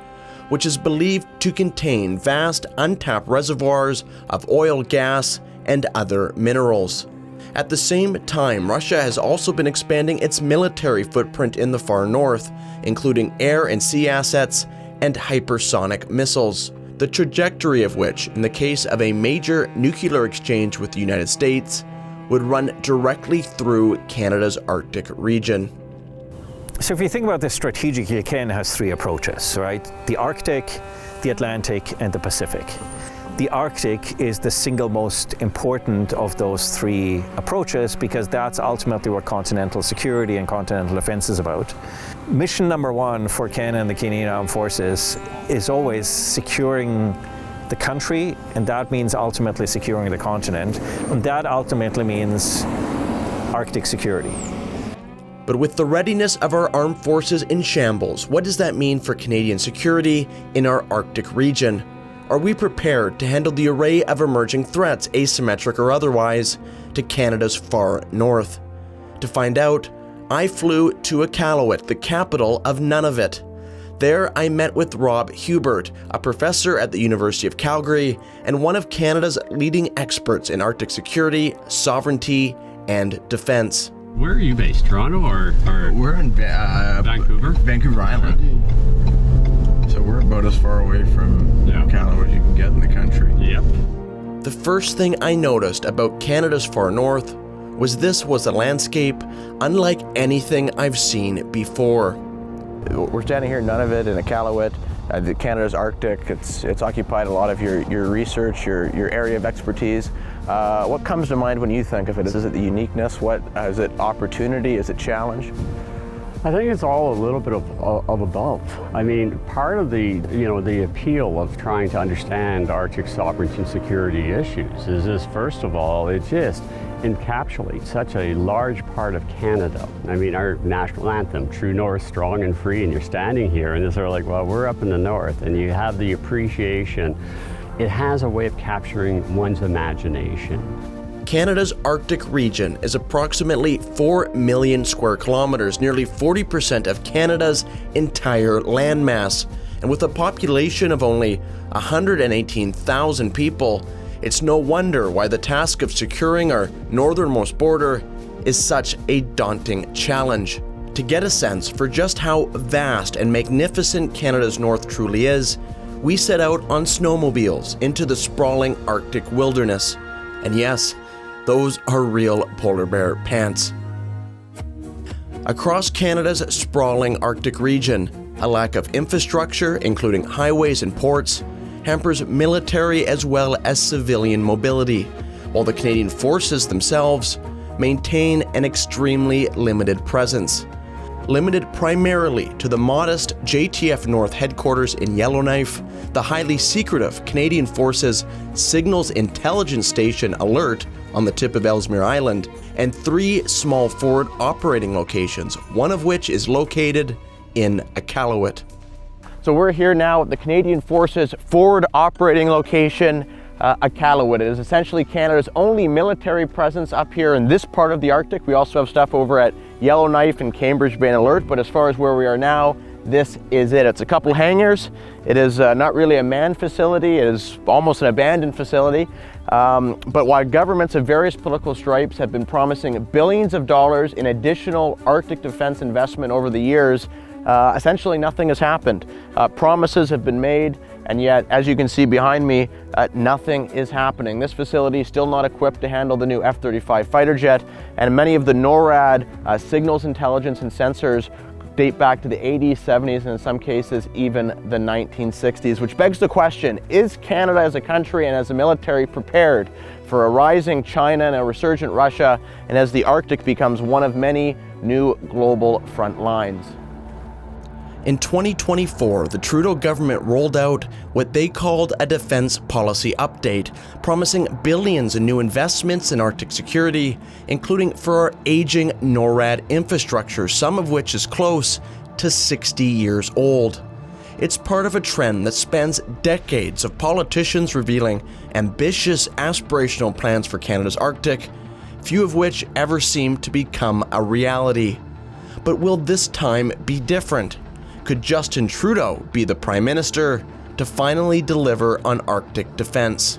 which is believed to contain vast untapped reservoirs of oil, gas, and other minerals. At the same time, Russia has also been expanding its military footprint in the far north, including air and sea assets and hypersonic missiles, the trajectory of which, in the case of a major nuclear exchange with the United States, would run directly through Canada's Arctic region. So if you think about this strategically, Canada has three approaches, right? The Arctic, the Atlantic, and the Pacific. The Arctic is the single most important of those three approaches because that's ultimately what continental security and continental defense is about. Mission number one for Canada and the Canadian Armed Forces is always securing the country, and that means ultimately securing the continent, and that ultimately means Arctic security. But with the readiness of our armed forces in shambles, what does that mean for Canadian security in our Arctic region? Are we prepared to handle the array of emerging threats, asymmetric or otherwise, to Canada's far north? To find out, I flew to Iqaluit, the capital of Nunavut. There, I met with Rob Hubert, a professor at the University of Calgary and one of Canada's leading experts in Arctic security, sovereignty, and defense. Where are you based? Toronto or we're in Vancouver? Vancouver Island. So we're about as far away from Iqaluit as you can get in the country. Yep. The first thing I noticed about Canada's far north was this was a landscape unlike anything I've seen before. We're standing here in Nunavut in Iqaluit, Canada's Arctic. It's occupied a lot of your research, your area of expertise. What comes to mind when you think of it? Is it the uniqueness? Is it opportunity? Is it challenge? I think it's all a little bit of both. I mean, part of the appeal of trying to understand Arctic sovereignty and security issues is this, first of all, it just encapsulates such a large part of Canada. I mean, our national anthem, True North, Strong and Free, and you're standing here and it's sort of like, well, we're up in the north, and you have the appreciation. It has a way of capturing one's imagination. Canada's Arctic region is approximately 4 million square kilometers, nearly 40% of Canada's entire landmass. And with a population of only 118,000 people, It's no wonder why the task of securing our northernmost border is such a daunting challenge. To get a sense for just how vast and magnificent Canada's north truly is, we set out on snowmobiles into the sprawling Arctic wilderness. And yes, those are real polar bear pants. Across Canada's sprawling Arctic region, a lack of infrastructure, including highways and ports, hampers military as well as civilian mobility, while the Canadian forces themselves maintain an extremely limited presence. Limited primarily to the modest JTF North headquarters in Yellowknife, the highly secretive Canadian Forces Signals Intelligence Station Alert on the tip of Ellesmere Island, and 3 small forward operating locations, one of which is located in Iqaluit. So we're here now at the Canadian Forces forward operating location, Iqaluit. It is essentially Canada's only military presence up here in this part of the Arctic. We also have stuff over at Yellowknife and Cambridge Bay and Alert, but as far as where we are now, this is it. It's a couple hangars. It is not really a manned facility. It is almost an abandoned facility. But while governments of various political stripes have been promising billions of dollars in additional Arctic defense investment over the years, essentially nothing has happened. Promises have been made, and yet, as you can see behind me, nothing is happening. This facility is still not equipped to handle the new F-35 fighter jet, and many of the NORAD signals intelligence and sensors date back to the 80s, 70s, and in some cases even the 1960s, which begs the question, is Canada as a country and as a military prepared for a rising China and a resurgent Russia, and as the Arctic becomes one of many new global front lines? In 2024, the Trudeau government rolled out what they called a defense policy update, promising billions in new investments in Arctic security, including for our aging NORAD infrastructure, some of which is close to 60 years old. It's part of a trend that spans decades of politicians revealing ambitious aspirational plans for Canada's Arctic, few of which ever seem to become a reality. But will this time be different? Could Justin Trudeau be the Prime Minister to finally deliver on Arctic defense?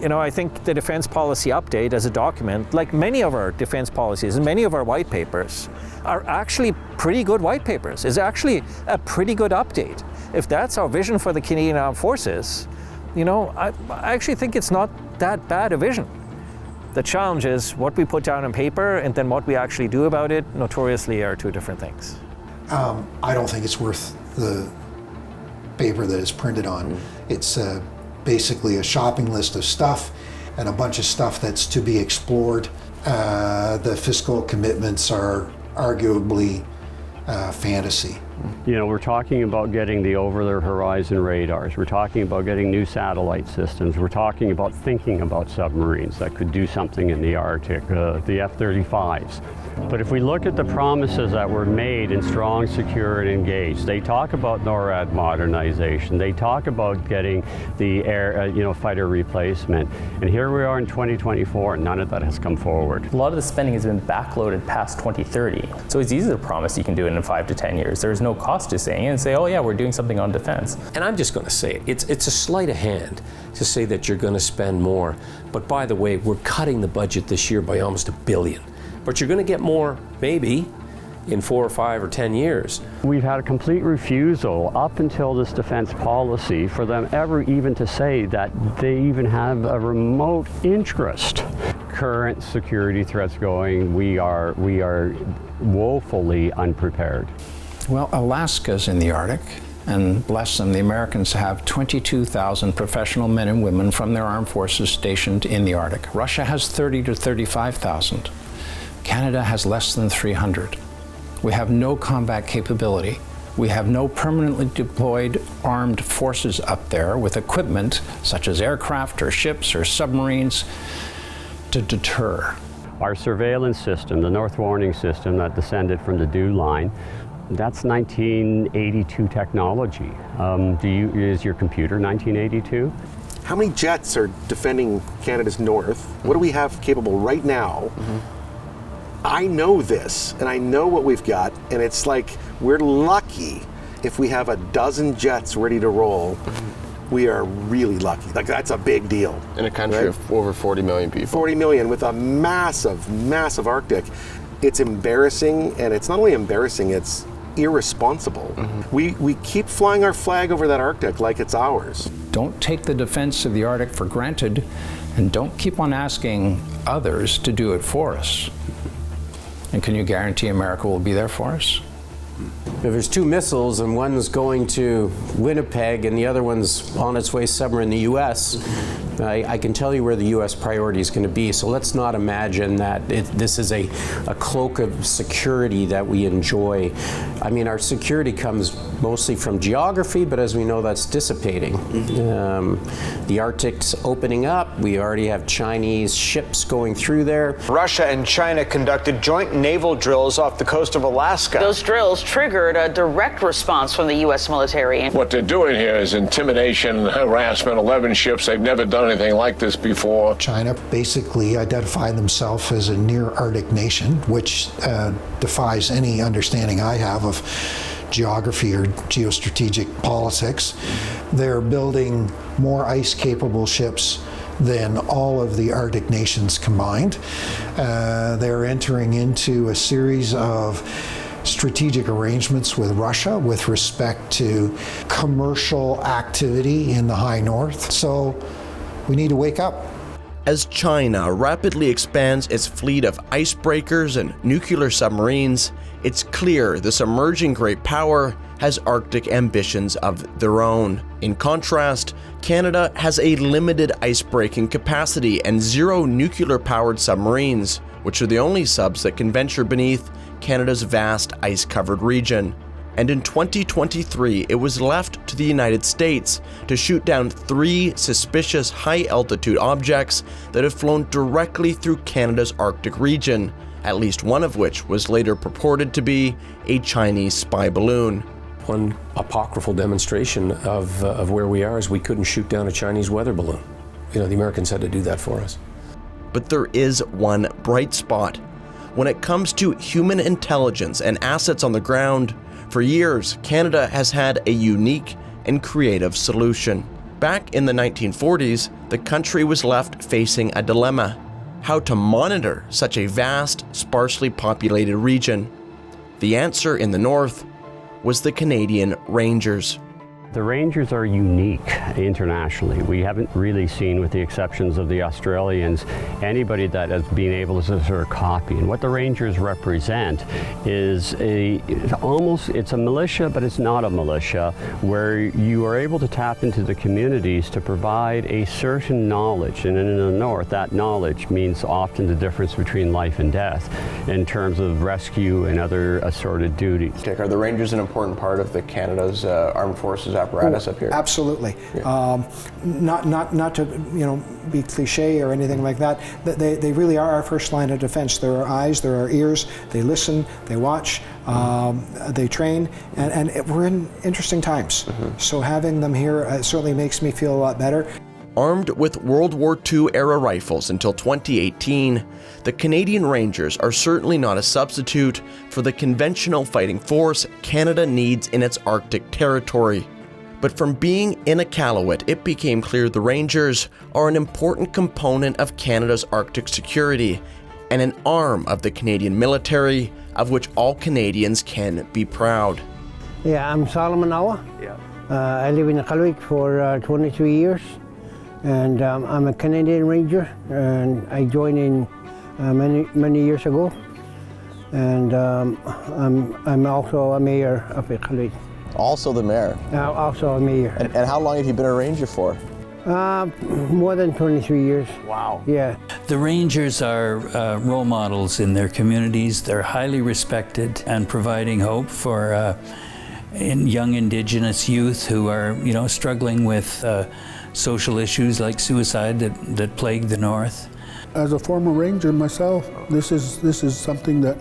You know, I think the defense policy update as a document, like many of our defense policies and many of our white papers, are actually pretty good white papers. It's actually a pretty good update. If that's our vision for the Canadian Armed Forces, you know, I actually think it's not that bad a vision. The challenge is what we put down on paper and then what we actually do about it, notoriously, are two different things. I don't think it's worth the paper that it's printed on. It's basically a shopping list of stuff and a bunch of stuff that's to be explored. The fiscal commitments are arguably fantasy. You know, we're talking about getting the over-the-horizon radars. We're talking about getting new satellite systems. We're talking about thinking about submarines that could do something in the Arctic, the F-35s. But if we look at the promises that were made in Strong, Secure, and Engaged, they talk about NORAD modernization. They talk about getting the air, fighter replacement. And here we are in 2024, and none of that has come forward. A lot of the spending has been backloaded past 2030. So it's easy to promise you can do it in 5 to 10 years. There's no cost to saying it and say, oh yeah, we're doing something on defense. And I'm just going to say it. It's a sleight of hand to say that you're going to spend more. But by the way, we're cutting the budget this year by almost $1 billion. But you're going to get more, maybe, in 4 or 5 or 10 years. We've had a complete refusal up until this defense policy for them ever even to say that they even have a remote interest. Current security threats going, we are woefully unprepared. Well, Alaska's in the Arctic, and bless them, the Americans have 22,000 professional men and women from their armed forces stationed in the Arctic. Russia has 30 to 35,000. Canada has less than 300. We have no combat capability. We have no permanently deployed armed forces up there with equipment such as aircraft or ships or submarines to deter. Our surveillance system, the North Warning System that descended from the DEW line, that's 1982 technology. Is your computer 1982? How many jets are defending Canada's north? What do we have capable right now? I know this, and I know what we've got, and it's like we're lucky if we have a dozen jets ready to roll we are really lucky. Like, that's a big deal. In a country of over 40 million people. 40 million with a massive, massive Arctic. It's embarrassing, and it's not only embarrassing, it's irresponsible. We keep flying our flag over that Arctic like it's ours. Don't take the defense of the Arctic for granted, and don't keep on asking others to do it for us. And can you guarantee America will be there for us? If there's two missiles and one's going to Winnipeg and the other one's on its way somewhere in the U.S., I can tell you where the U.S. priority is going to be. So let's not imagine that this is a cloak of security that we enjoy. I mean, our security comes mostly from geography, but as we know, that's dissipating. The Arctic's opening up. We already have Chinese ships going through there. Russia and China conducted joint naval drills off the coast of Alaska. Those drills triggered a direct response from the U.S. military. What they're doing here is intimidation, harassment, 11 ships. They've never done anything like this before. China basically identified themselves as a near Arctic nation, which defies any understanding I have of geography or geostrategic politics. They're building more ice-capable ships than all of the Arctic nations combined. They're entering into a series of strategic arrangements with Russia with respect to commercial activity in the high north. So we need to wake up. As China rapidly expands its fleet of icebreakers and nuclear submarines, it's clear this emerging great power has Arctic ambitions of their own. In contrast, Canada has a limited icebreaking capacity and 0 nuclear-powered submarines, which are the only subs that can venture beneath Canada's vast ice-covered region. And in 2023, it was left to the United States to shoot down 3 suspicious high-altitude objects that have flown directly through Canada's Arctic region, at least one of which was later purported to be a Chinese spy balloon. One apocryphal demonstration of where we are is we couldn't shoot down a Chinese weather balloon. You know, the Americans had to do that for us. But there is one bright spot. When it comes to human intelligence and assets on the ground, for years, Canada has had a unique and creative solution. Back in the 1940s, the country was left facing a dilemma: how to monitor such a vast, sparsely populated region. The answer in the north was the Canadian Rangers. The Rangers are unique internationally. We haven't really seen, with the exceptions of the Australians, anybody that has been able to sort of copy. And what the Rangers represent is it's a militia, but it's not a militia, where you are able to tap into the communities to provide a certain knowledge. And in the north, that knowledge means often the difference between life and death in terms of rescue and other assorted duties. Are the Rangers an important part of the Canada's armed forces apparatus up here? Absolutely. Yeah. Not to be cliche or anything like that. They really are our first line of defense. They're our eyes, they're our ears. They listen, they watch, they train, and we're in interesting times. So having them here certainly makes me feel a lot better. Armed with World War II-era rifles until 2018, the Canadian Rangers are certainly not a substitute for the conventional fighting force Canada needs in its Arctic territory. But from being in Iqaluit, it became clear the Rangers are an important component of Canada's Arctic security and an arm of the Canadian military, of which all Canadians can be proud. Yeah, I'm Solomon Awa. I live in Iqaluit for 23 years. And I'm a Canadian Ranger, and I joined in many years ago. And I'm also a mayor of Iqaluit. Also the mayor? Also a mayor. And how long have you been a ranger for? More than 23 years. Wow. Yeah. The Rangers are role models in their communities. They're highly respected and providing hope for young Indigenous youth who are, struggling with social issues like suicide that plague the North. As a former Ranger myself, this is something that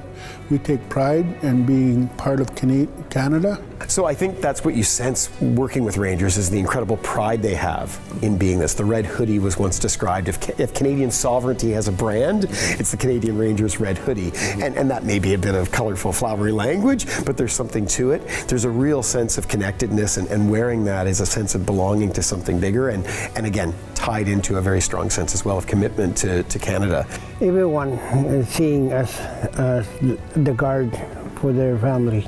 we take pride in being part of Canada. So I think that's what you sense working with Rangers is the incredible pride they have in being this. The red hoodie was once described. If Canadian sovereignty has a brand, it's the Canadian Rangers red hoodie. And that may be a bit of colorful, flowery language, but there's something to it. There's a real sense of connectedness, and wearing that is a sense of belonging to something bigger, and again, tied into a very strong sense as well of commitment to Canada. Everyone is seeing us as the guard for their family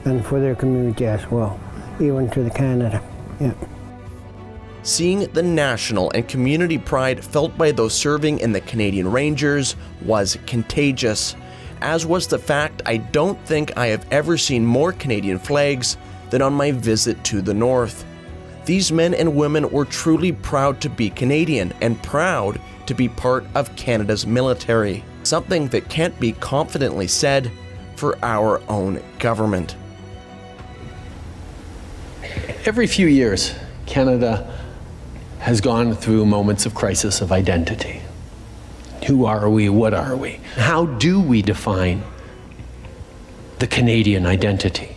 and for their community as well, even to the Canada. Yeah. Seeing the national and community pride felt by those serving in the Canadian Rangers was contagious, as was the fact I don't think I have ever seen more Canadian flags than on my visit to the North. These men and women were truly proud to be Canadian and proud to be part of Canada's military, something that can't be confidently said for our own government. Every few years, Canada has gone through moments of crisis of identity. Who are we? What are we? How do we define the Canadian identity?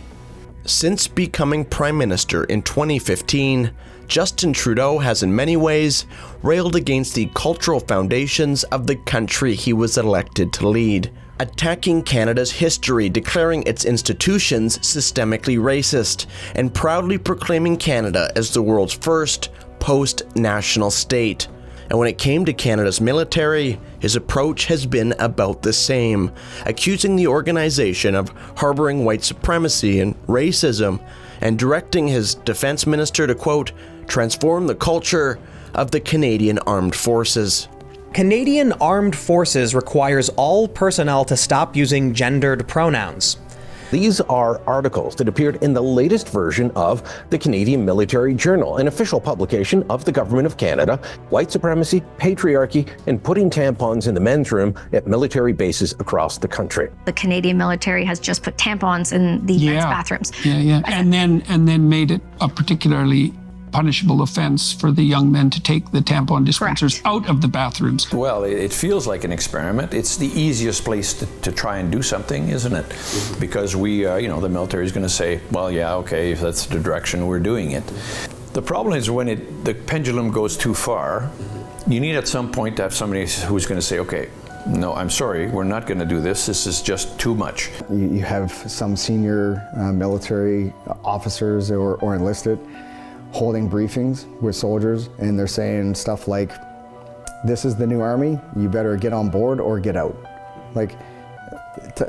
Since becoming Prime Minister in 2015, Justin Trudeau has in many ways railed against the cultural foundations of the country he was elected to lead, attacking Canada's history, declaring its institutions systemically racist, and proudly proclaiming Canada as the world's first post-national state. And when it came to Canada's military, his approach has been about the same, accusing the organization of harboring white supremacy and racism, and directing his defense minister to, quote, transform the culture of the Canadian Armed Forces. Canadian Armed Forces requires all personnel to stop using gendered pronouns. These are articles that appeared in the latest version of the Canadian Military Journal, an official publication of the Government of Canada. White supremacy, patriarchy, and putting tampons in the men's room at military bases across the country. The Canadian military has just put tampons in the men's bathrooms. And then made it a particularly punishable offense for the young men to take the tampon dispensers out of the bathrooms. Well, it feels like an experiment. It's the easiest place to try and do something, isn't it? Because the military is going to say, well, yeah, okay, if that's the direction we're doing it. The problem is when the pendulum goes too far, you need at some point to have somebody who's going to say, okay, no, I'm sorry, we're not going to do this. This is just too much. You have some senior military officers or enlisted holding briefings with soldiers, and they're saying stuff like, this is the new army, you better get on board or get out. Like,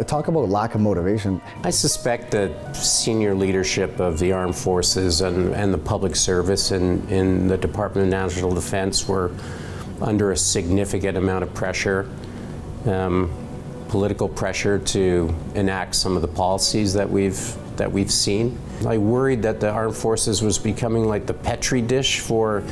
talk about lack of motivation. I suspect that senior leadership of the armed forces and the public service in the Department of National Defense were under a significant amount of pressure, political pressure to enact some of the policies that we've seen. I worried that the armed forces was becoming like the petri dish for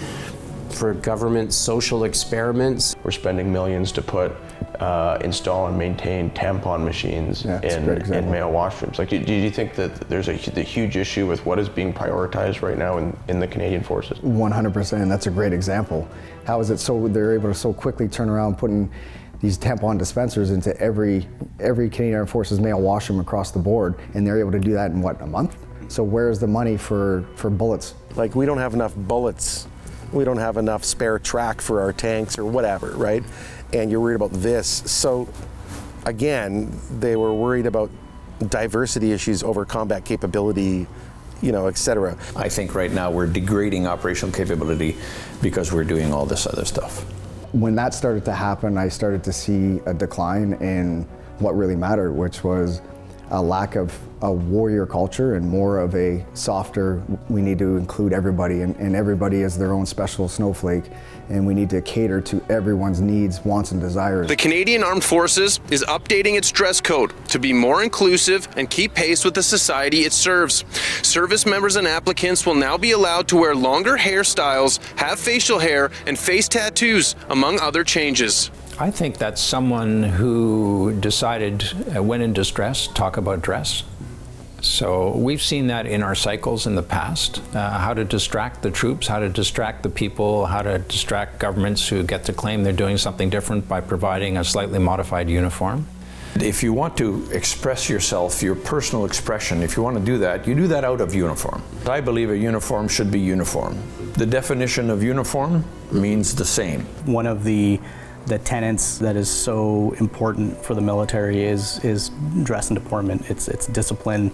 government social experiments. We're spending millions to install and maintain tampon machines in male washrooms. Like, do you think that there's the huge issue with what is being prioritized right now in the Canadian forces? 100%, that's a great example. How is it so they're able to so quickly turn around putting these tampon dispensers into every Canadian Armed Forces male washroom across the board, and they're able to do that in what, a month? So where's the money for bullets? Like, we don't have enough bullets. We don't have enough spare track for our tanks or whatever, right? And you're worried about this. So again, they were worried about diversity issues over combat capability, et cetera. I think right now we're degrading operational capability because we're doing all this other stuff. When that started to happen, I started to see a decline in what really mattered, which was a lack of a warrior culture and more of a softer, we need to include everybody, and everybody is their own special snowflake, and we need to cater to everyone's needs, wants, and desires. The Canadian Armed Forces is updating its dress code to be more inclusive and keep pace with the society it serves. Service members and applicants will now be allowed to wear longer hairstyles, have facial hair, and face tattoos, among other changes. I think that's someone who decided, when in distress, talk about dress. So we've seen that in our cycles in the past, how to distract the troops, how to distract the people, how to distract governments who get to claim they're doing something different by providing a slightly modified uniform. If you want to express yourself, your personal expression, if you want to do that, you do that out of uniform. I believe a uniform should be uniform. The definition of uniform means the same. One of the tenets that is so important for the military is dress and deportment. It's discipline,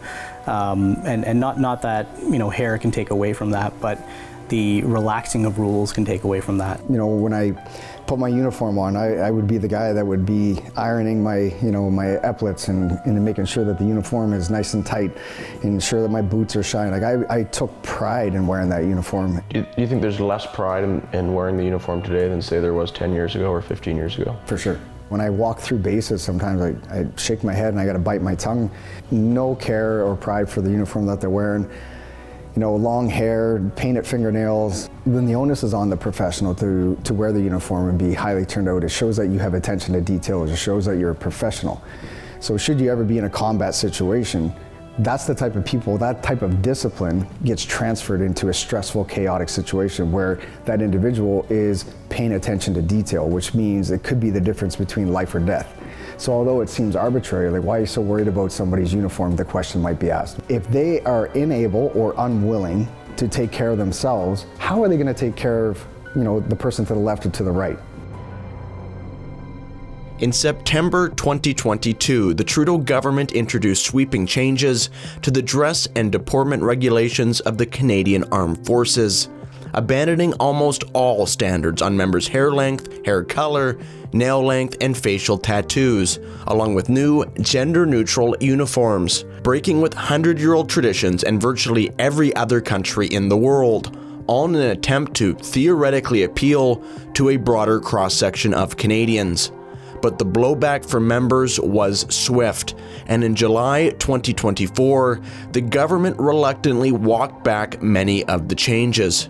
and not that hair can take away from that, but the relaxing of rules can take away from that. When I put my uniform on, I would be the guy that would be ironing my my epaulets and making sure that the uniform is nice and tight, and ensure that my boots are shiny. I took pride in wearing that uniform. Do you think there's less pride in wearing the uniform today than say there was 10 years ago or 15 years ago? For sure. When I walk through bases, sometimes I shake my head and I got to bite my tongue. No care or pride for the uniform that they're wearing. Long hair, painted fingernails. Then the onus is on the professional to wear the uniform and be highly turned out. It shows that you have attention to detail. It shows that you're a professional. So should you ever be in a combat situation, that's the type of people, that type of discipline gets transferred into a stressful, chaotic situation where that individual is paying attention to detail, which means it could be the difference between life or death. So although it seems arbitrary, why are you so worried about somebody's uniform, the question might be asked. If they are unable or unwilling to take care of themselves, how are they going to take care of, the person to the left or to the right? In September 2022, the Trudeau government introduced sweeping changes to the dress and deportment regulations of the Canadian Armed Forces, abandoning almost all standards on members' hair length, hair color, nail length, and facial tattoos, along with new gender-neutral uniforms, breaking with 100-year-old traditions and virtually every other country in the world, all in an attempt to theoretically appeal to a broader cross-section of Canadians. But the blowback from members was swift, and in July 2024, the government reluctantly walked back many of the changes.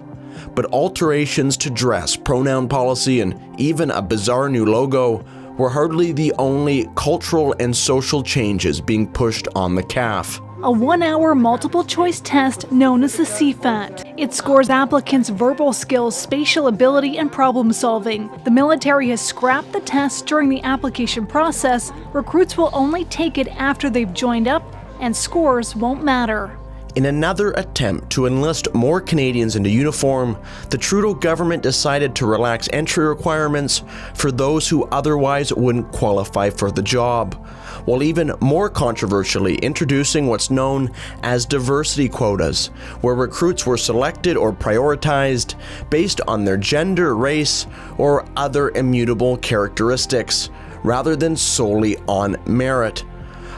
But alterations to dress, pronoun policy, and even a bizarre new logo were hardly the only cultural and social changes being pushed on the CAF. A 1-hour multiple-choice test known as the CFAT. It scores applicants' verbal skills, spatial ability, and problem-solving. The military has scrapped the test during the application process. Recruits will only take it after they've joined up, and scores won't matter. In another attempt to enlist more Canadians into uniform, the Trudeau government decided to relax entry requirements for those who otherwise wouldn't qualify for the job, while even more controversially introducing what's known as diversity quotas, where recruits were selected or prioritized based on their gender, race, or other immutable characteristics, rather than solely on merit.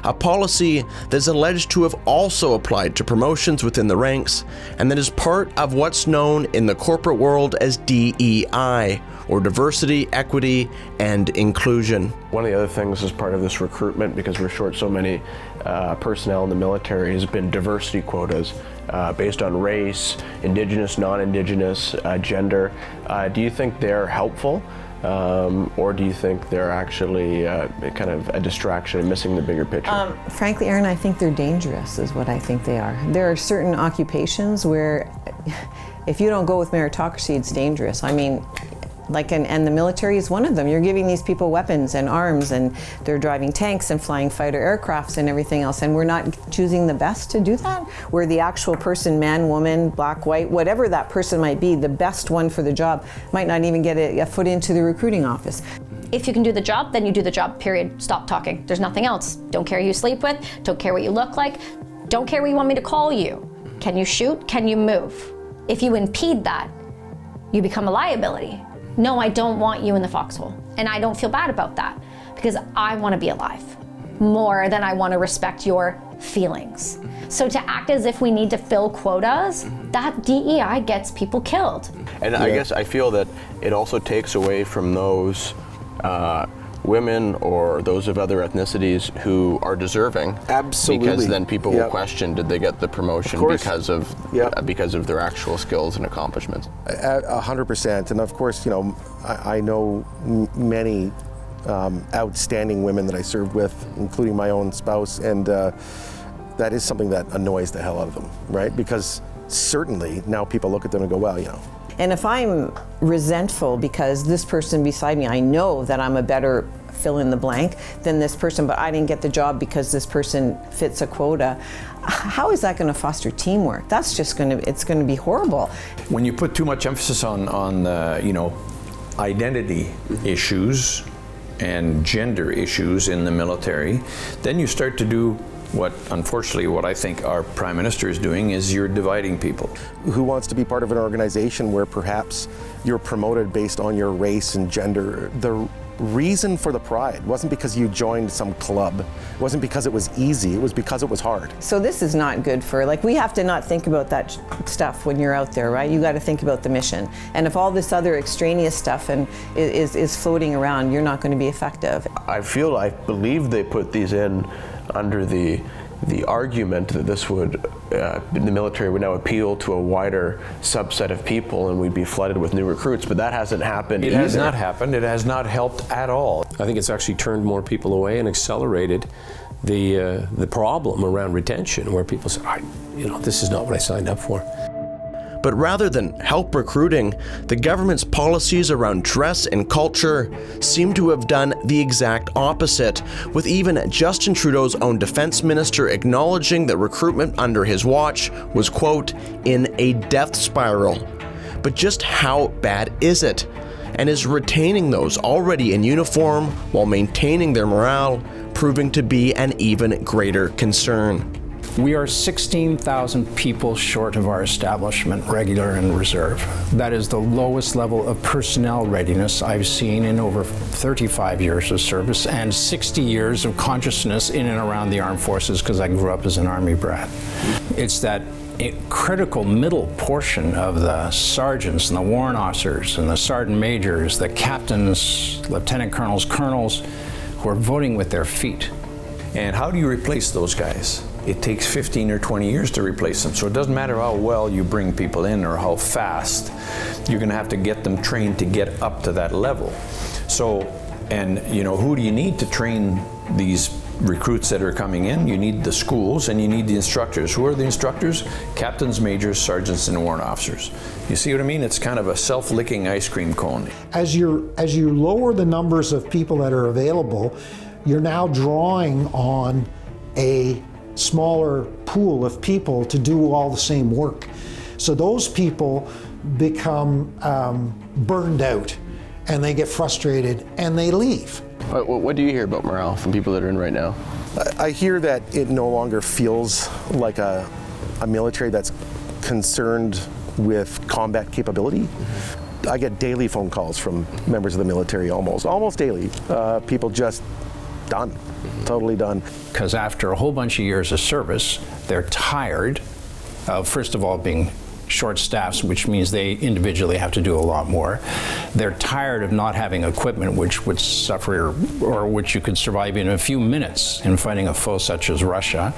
A policy that's alleged to have also applied to promotions within the ranks, and that is part of what's known in the corporate world as DEI, or diversity, equity, and inclusion. One of the other things as part of this recruitment, because we're short so many personnel in the military, has been diversity quotas based on race, Indigenous, non-Indigenous, gender. Do you think they're helpful? Or do you think they're actually kind of a distraction and missing the bigger picture? Frankly, Aaron, I think they're dangerous, is what I think they are. There are certain occupations where if you don't go with meritocracy, it's dangerous. I mean, and the military is one of them. You're giving these people weapons and arms, and they're driving tanks and flying fighter aircrafts and everything else, and we're not choosing the best to do that? Where the actual person, man, woman, black, white, whatever that person might be, the best one for the job, might not even get a foot into the recruiting office. If you can do the job, then you do the job, period. Stop talking. There's nothing else. Don't care who you sleep with, don't care what you look like, don't care what you want me to call you. Can you shoot? Can you move? If you impede that, you become a liability. No, I don't want you in the foxhole. And I don't feel bad about that, because I want to be alive more than I want to respect your feelings. So to act as if we need to fill quotas, that DEI gets people killed. And I guess I feel that it also takes away from those women or those of other ethnicities who are deserving. Absolutely. Because then people will question, did they get the promotion because of their actual skills and accomplishments? 100%. And of course, I know many outstanding women that I served with, including my own spouse, and that is something that annoys the hell out of them, right? Because certainly now people look at them and go, well, And if I'm resentful because this person beside me, I know that I'm a better fill in the blank than this person, but I didn't get the job because this person fits a quota. How is that going to foster teamwork? That's just it's going to be horrible. When you put too much emphasis on identity issues and gender issues in the military, then you start to do unfortunately, what I think our Prime Minister is doing is you're dividing people. Who wants to be part of an organization where perhaps you're promoted based on your race and gender? The reason for the pride wasn't because you joined some club. It wasn't because it was easy. It was because it was hard. So this is not good for, we have to not think about that stuff when you're out there, right? You got to think about the mission. And if all this other extraneous stuff is floating around, you're not going to be effective. I believe they put these in under the argument that this would, the military would now appeal to a wider subset of people and we'd be flooded with new recruits, but that hasn't happened either. It has not happened. It has not helped at all. I think it's actually turned more people away and accelerated the problem around retention, where people say, this is not what I signed up for. But rather than help recruiting, the government's policies around dress and culture seem to have done the exact opposite, with even Justin Trudeau's own defense minister acknowledging that recruitment under his watch was, quote, in a death spiral. But just how bad is it? And is retaining those already in uniform while maintaining their morale proving to be an even greater concern? We are 16,000 people short of our establishment, regular and reserve. That is the lowest level of personnel readiness I've seen in over 35 years of service and 60 years of consciousness in and around the armed forces, because I grew up as an Army brat. It's that critical middle portion of the sergeants and the warrant officers and the sergeant majors, the captains, lieutenant colonels, colonels, who are voting with their feet. And how do you replace those guys? It takes 15 or 20 years to replace them. So it doesn't matter how well you bring people in or how fast, you're gonna have to get them trained to get up to that level. So, and who do you need to train these recruits that are coming in? You need the schools and you need the instructors. Who are the instructors? Captains, majors, sergeants, and warrant officers. You see what I mean? It's kind of a self-licking ice cream cone. As you lower the numbers of people that are available, you're now drawing on a smaller pool of people to do all the same work. So those people become burned out and they get frustrated and they leave. What do you hear about morale from people that are in right now? I hear that it no longer feels like a military that's concerned with combat capability. I get daily phone calls from members of the military, almost daily. People just done. Totally done. Because after a whole bunch of years of service, they're tired of, first of all, being short staffs, which means they individually have to do a lot more. They're tired of not having equipment which would suffer or which you could survive in a few minutes in fighting a foe such as Russia.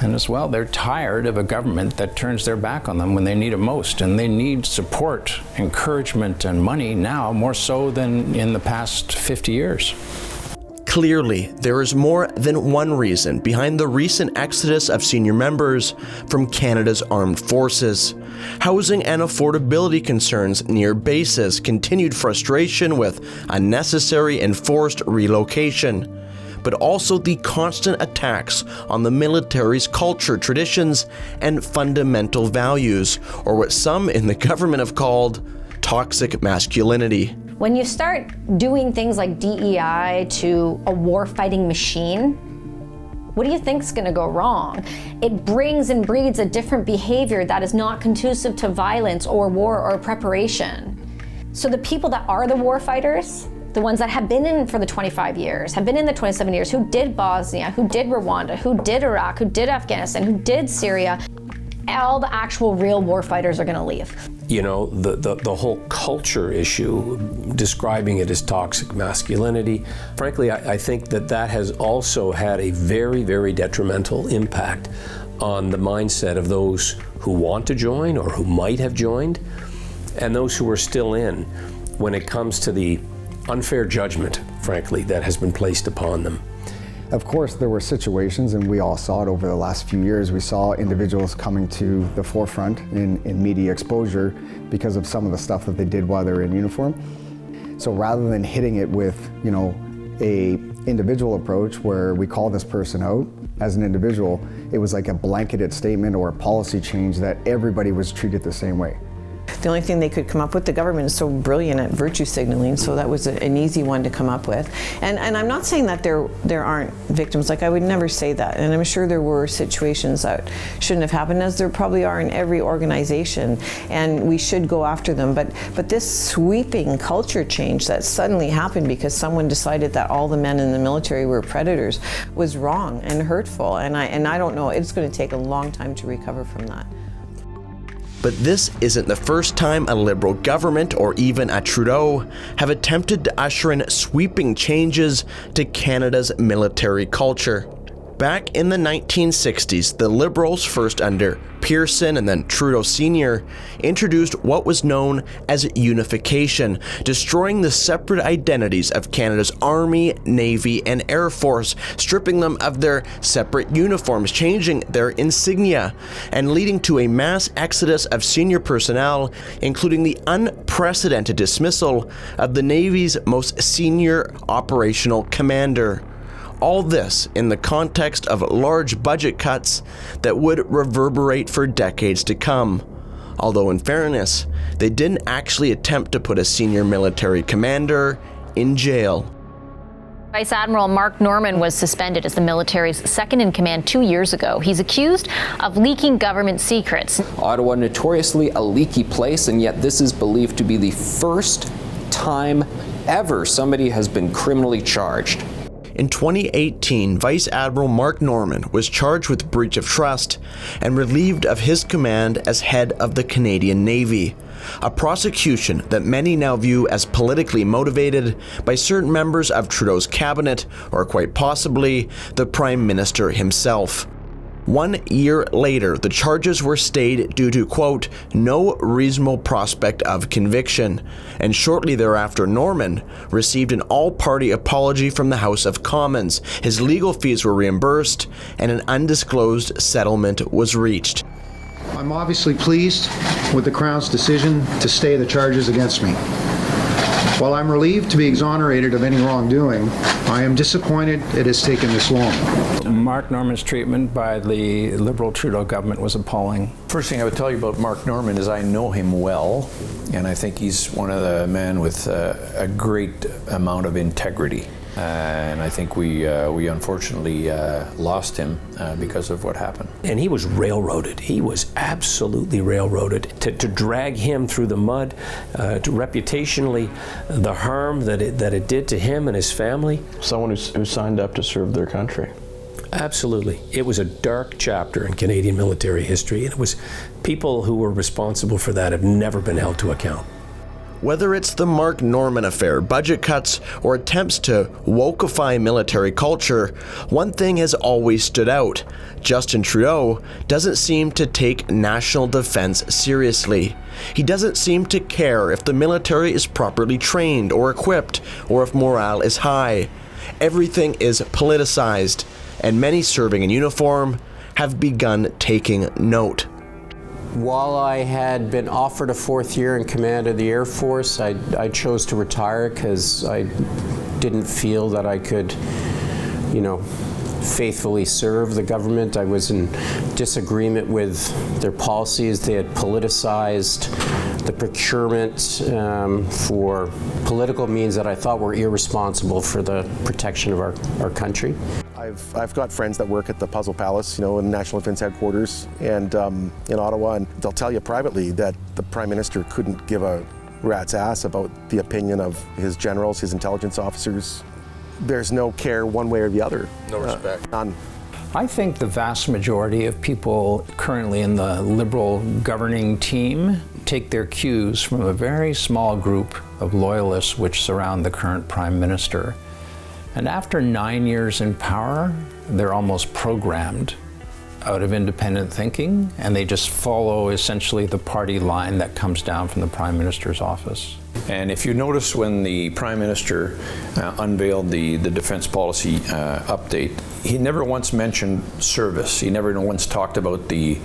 And as well, they're tired of a government that turns their back on them when they need it most. And they need support, encouragement, and money now more so than in the past 50 years. Clearly, there is more than one reason behind the recent exodus of senior members from Canada's armed forces. Housing and affordability concerns near bases, continued frustration with unnecessary enforced relocation, but also the constant attacks on the military's culture, traditions, and fundamental values, or what some in the government have called toxic masculinity. When you start doing things like DEI to a war-fighting machine, what do you think is going to go wrong? It brings and breeds a different behavior that is not conducive to violence or war or preparation. So the people that are the war fighters, the ones that have been in for the 25 years, have been in the 27 years, who did Bosnia, who did Rwanda, who did Iraq, who did Afghanistan, who did Syria, all the actual real war fighters are going to leave. You know, the whole culture issue, describing it as toxic masculinity, frankly, I think that has also had a very, very detrimental impact on the mindset of those who want to join or who might have joined, and those who are still in, when it comes to the unfair judgment, frankly, that has been placed upon them. Of course, there were situations, and we all saw it over the last few years, we saw individuals coming to the forefront in media exposure because of some of the stuff that they did while they were in uniform. So rather than hitting it with, a individual approach where we call this person out as an individual. It was like a blanketed statement or a policy change that everybody was treated the same way. The only thing they could come up with, the government is so brilliant at virtue signaling, so that was an easy one to come up with. And I'm not saying that there aren't victims, like I would never say that, and I'm sure there were situations that shouldn't have happened, as there probably are in every organization, and we should go after them. But this sweeping culture change that suddenly happened because someone decided that all the men in the military were predators was wrong and hurtful, and I don't know, it's going to take a long time to recover from that. But this isn't the first time a Liberal government or even a Trudeau have attempted to usher in sweeping changes to Canada's military culture. Back in the 1960s, the Liberals, first under Pearson and then Trudeau Sr., introduced what was known as unification, destroying the separate identities of Canada's Army, Navy, and Air Force, stripping them of their separate uniforms, changing their insignia, and leading to a mass exodus of senior personnel, including the unprecedented dismissal of the Navy's most senior operational commander. All this in the context of large budget cuts that would reverberate for decades to come. Although in fairness, they didn't actually attempt to put a senior military commander in jail. Vice Admiral Mark Norman was suspended as the military's second-in-command 2 years ago. He's accused of leaking government secrets. Ottawa, notoriously a leaky place, and yet this is believed to be the first time ever somebody has been criminally charged. In 2018, Vice Admiral Mark Norman was charged with breach of trust and relieved of his command as head of the Canadian Navy, a prosecution that many now view as politically motivated by certain members of Trudeau's cabinet, or quite possibly the Prime Minister himself. 1 year later, the charges were stayed due to, quote, no reasonable prospect of conviction, and shortly thereafter Norman received an all-party apology from the House of Commons. His legal fees were reimbursed, and an undisclosed settlement was reached. I'm obviously pleased with the Crown's decision to stay the charges against me. While I'm relieved to be exonerated of any wrongdoing, I am disappointed it has taken this long. Mark Norman's treatment by the Liberal Trudeau government was appalling. First thing I would tell you about Mark Norman is I know him well, and I think he's one of the men with a great amount of integrity. And I think we unfortunately lost him because of what happened. And he was railroaded. He was absolutely railroaded. To drag him through the mud, reputationally, the harm that it did to him and his family. Someone who signed up to serve their country. Absolutely. It was a dark chapter in Canadian military history, and it was people who were responsible for that have never been held to account. Whether it's the Mark Norman affair, budget cuts, or attempts to wokeify military culture, one thing has always stood out. Justin Trudeau doesn't seem to take national defense seriously. He doesn't seem to care if the military is properly trained or equipped, or if morale is high. Everything is politicized, and many serving in uniform have begun taking note. While I had been offered a 4th year in command of the Air Force, I chose to retire because I didn't feel that I could, faithfully serve the government. I was in disagreement with their policies. They had politicized the procurement for political means that I thought were irresponsible for the protection of our country. I've got friends that work at the Puzzle Palace, in National Defence Headquarters and in Ottawa, and they'll tell you privately that the Prime Minister couldn't give a rat's ass about the opinion of his generals, his intelligence officers. There's no care one way or the other. No respect. None. I think the vast majority of people currently in the Liberal governing team take their cues from a very small group of loyalists which surround the current Prime Minister. And after 9 years in power, they're almost programmed out of independent thinking, and they just follow essentially the party line that comes down from the Prime Minister's office. And if you notice when the Prime Minister unveiled the defense policy update, he never once mentioned service. He never once talked about the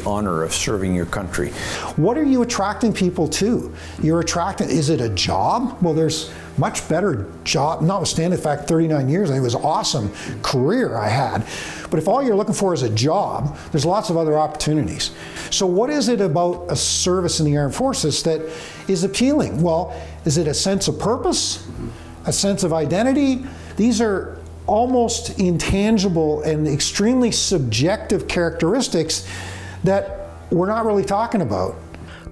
honor of serving your country. What are you attracting people to? You're attracting, is it a job? Well, there's much better job, notwithstanding the fact 39 years, I think it was an awesome career I had. But if all you're looking for is a job, there's lots of other opportunities. So what is it about a service in the armed forces that is appealing? Well, is it a sense of purpose? A sense of identity? These are almost intangible and extremely subjective characteristics that we're not really talking about.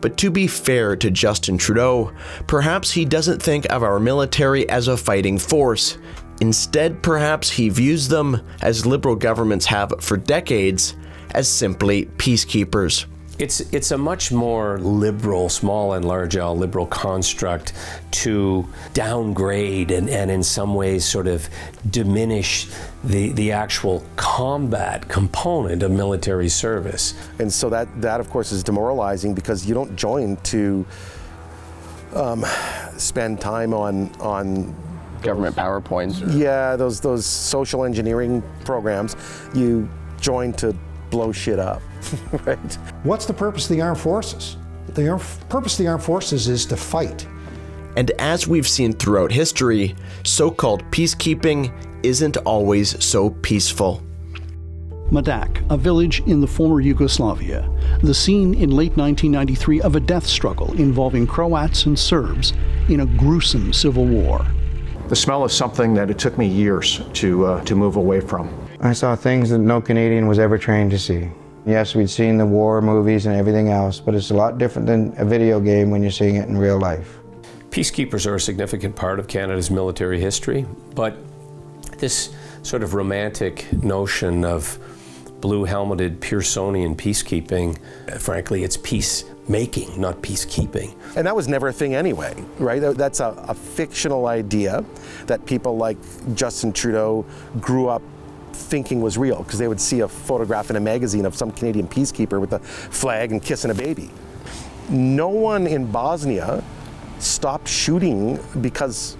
But to be fair to Justin Trudeau, perhaps he doesn't think of our military as a fighting force. Instead, perhaps he views them, as Liberal governments have for decades, as simply peacekeepers. It's a much more liberal, small and large L liberal construct to downgrade and in some ways sort of diminish the actual combat component of military service. And so that of course is demoralizing, because you don't join to spend time on government PowerPoints. Yeah, those social engineering programs. You join to blow shit up. Right. What's the purpose of the armed forces? The purpose of the armed forces is to fight. And as we've seen throughout history, so-called peacekeeping isn't always so peaceful. Medak, a village in the former Yugoslavia, the scene in late 1993 of a death struggle involving Croats and Serbs in a gruesome civil war. The smell is something that it took me years to move away from. I saw things that no Canadian was ever trained to see. Yes, we'd seen the war movies and everything else, but it's a lot different than a video game when you're seeing it in real life. Peacekeepers are a significant part of Canada's military history, but this sort of romantic notion of blue-helmeted Pearsonian peacekeeping, frankly, it's peacemaking, not peacekeeping. And that was never a thing anyway, right? That's a fictional idea that people like Justin Trudeau grew up thinking was real, because they would see a photograph in a magazine of some Canadian peacekeeper with a flag and kissing a baby. No one in Bosnia stopped shooting because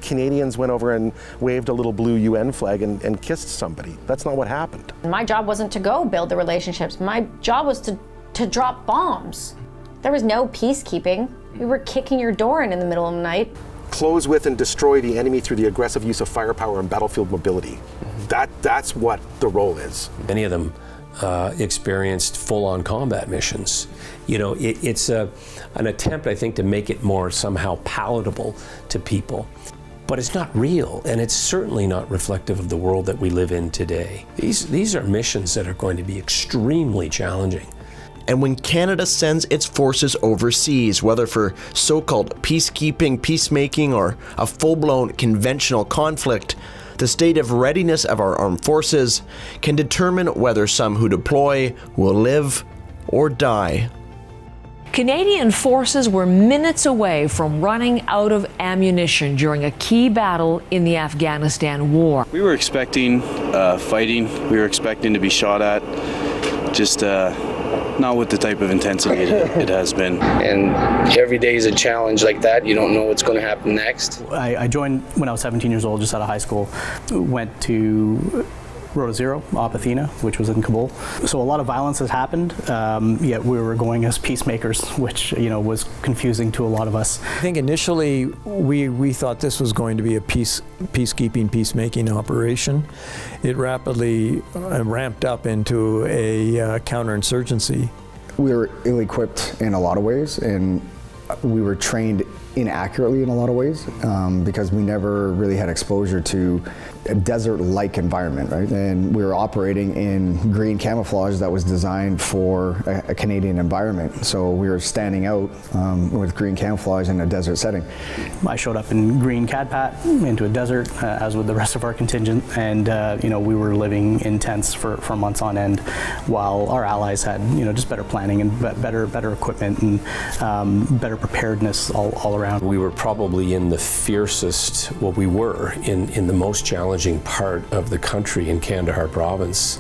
Canadians went over and waved a little blue UN flag and kissed somebody. That's not what happened. My job wasn't to go build the relationships. My job was to drop bombs. There was no peacekeeping. We were kicking your door in the middle of the night. Close with and destroy the enemy through the aggressive use of firepower and battlefield mobility. That's what the role is. Many of them experienced full-on combat missions. You know, it's an attempt, I think, to make it more somehow palatable to people. But it's not real, and it's certainly not reflective of the world that we live in today. These are missions that are going to be extremely challenging. And when Canada sends its forces overseas, whether for so-called peacekeeping, peacemaking, or a full-blown conventional conflict, the state of readiness of our armed forces can determine whether some who deploy will live or die. Canadian forces were minutes away from running out of ammunition during a key battle in the Afghanistan war. We were expecting fighting. We were expecting to be shot at. Just not with the type of intensity it has been. And every day is a challenge like that. You don't know what's going to happen next. I joined when I was 17 years old, just out of high school. Went to Rota Zero, Op Athena, which was in Kabul. So a lot of violence has happened, yet we were going as peacemakers, which was confusing to a lot of us. I think initially we thought this was going to be a peacekeeping, peacemaking operation. It rapidly ramped up into a counterinsurgency. We were ill-equipped in a lot of ways, and we were trained inaccurately in a lot of ways because we never really had exposure to a desert-like environment, right? And we were operating in green camouflage that was designed for a Canadian environment. So we were standing out with green camouflage in a desert setting. I showed up in green CADPAT into a desert, as with the rest of our contingent, and we were living in tents for months on end, while our allies had just better planning and better equipment and better preparedness all around. We were probably in the fiercest, we were in the most challenging part of the country in Kandahar province.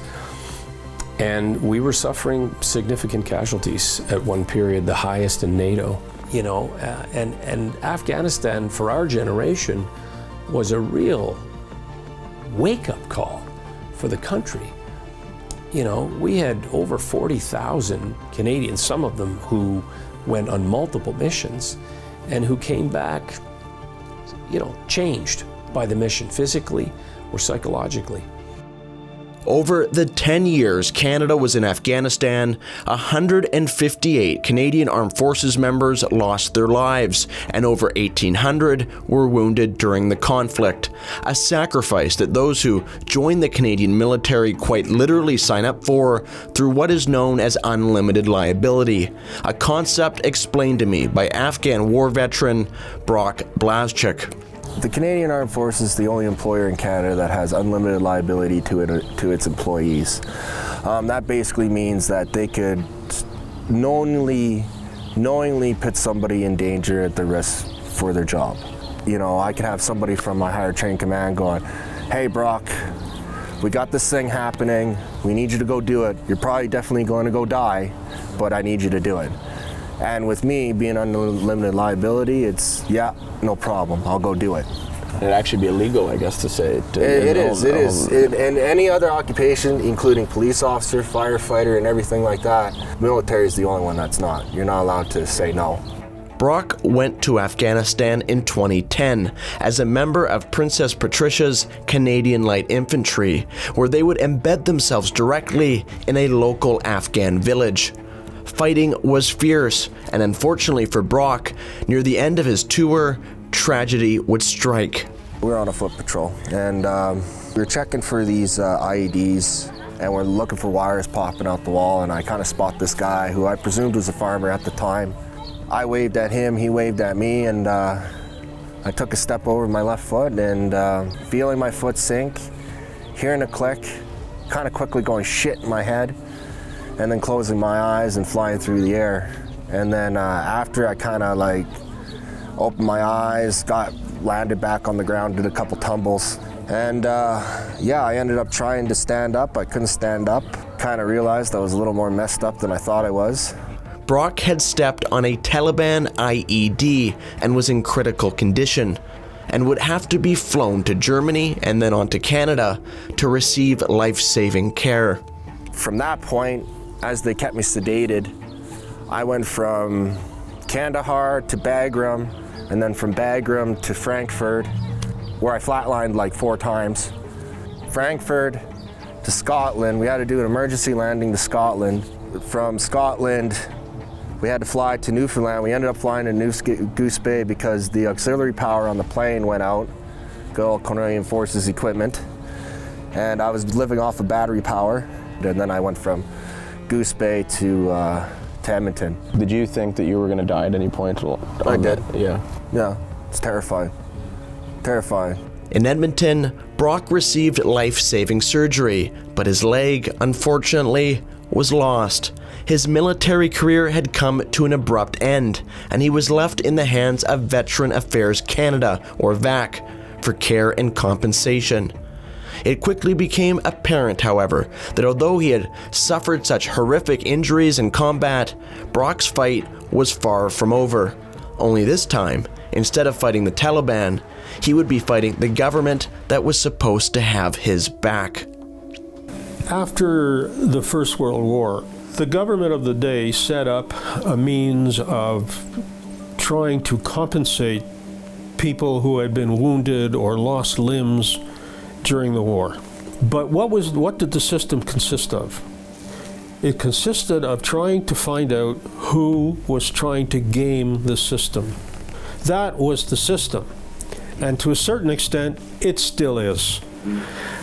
And we were suffering significant casualties at one period, the highest in NATO. And Afghanistan, for our generation, was a real wake-up call for the country. We had over 40,000 Canadians, some of them who went on multiple missions, and who came back changed by the mission physically or psychologically. Over the 10 years Canada was in Afghanistan, 158 Canadian Armed Forces members lost their lives, and over 1,800 were wounded during the conflict. A sacrifice that those who join the Canadian military quite literally sign up for through what is known as unlimited liability, a concept explained to me by Afghan war veteran Brock Blazchuk. The Canadian Armed Forces is the only employer in Canada that has unlimited liability to its employees. That basically means that they could knowingly put somebody in danger at the risk for their job. I could have somebody from my higher train command going, "Hey Brock, we got this thing happening, we need you to go do it. You're probably definitely going to go die, but I need you to do it." And with me being unlimited liability, it's, yeah, no problem, I'll go do it. It'd actually be illegal, I guess, to say it. It is. And any other occupation, including police officer, firefighter, and everything like that, military is the only one that's not. You're not allowed to say no. Brock went to Afghanistan in 2010 as a member of Princess Patricia's Canadian Light Infantry, where they would embed themselves directly in a local Afghan village. Fighting was fierce, and unfortunately for Brock, near the end of his tour, tragedy would strike. We were on a foot patrol, and we were checking for these IEDs, and we're looking for wires popping out the wall, and I kind of spot this guy who I presumed was a farmer at the time. I waved at him, he waved at me, and I took a step over my left foot, and feeling my foot sink, hearing a click, kind of quickly going shit in my head, and then closing my eyes and flying through the air. And then after I kind of like opened my eyes, landed back on the ground, did a couple tumbles. And yeah, I ended up trying to stand up. I couldn't stand up. Kind of realized I was a little more messed up than I thought I was. Brock had stepped on a Taliban IED and was in critical condition, and would have to be flown to Germany and then on to Canada to receive life-saving care. From that point, as they kept me sedated, I went from Kandahar to Bagram, and then from Bagram to Frankfurt, where I flatlined like 4 times. Frankfurt to Scotland, we had to do an emergency landing to Scotland. From Scotland, we had to fly to Newfoundland. We ended up flying to Goose Bay because the auxiliary power on the plane went out, good old Canadian Forces equipment, and I was living off of battery power. And then I went from Goose Bay to Edmonton. Did you think that you were going to die at any point? I did. Yeah. Yeah, it's terrifying. Terrifying. In Edmonton, Brock received life-saving surgery, but his leg, unfortunately, was lost. His military career had come to an abrupt end, and he was left in the hands of Veteran Affairs Canada, or VAC, for care and compensation. It quickly became apparent, however, that although he had suffered such horrific injuries in combat, Brock's fight was far from over. Only this time, instead of fighting the Taliban, he would be fighting the government that was supposed to have his back. After the First World War, the government of the day set up a means of trying to compensate people who had been wounded or lost limbs during the war. But what did the system consist of? It consisted of trying to find out who was trying to game the system. That was the system. And to a certain extent, it still is.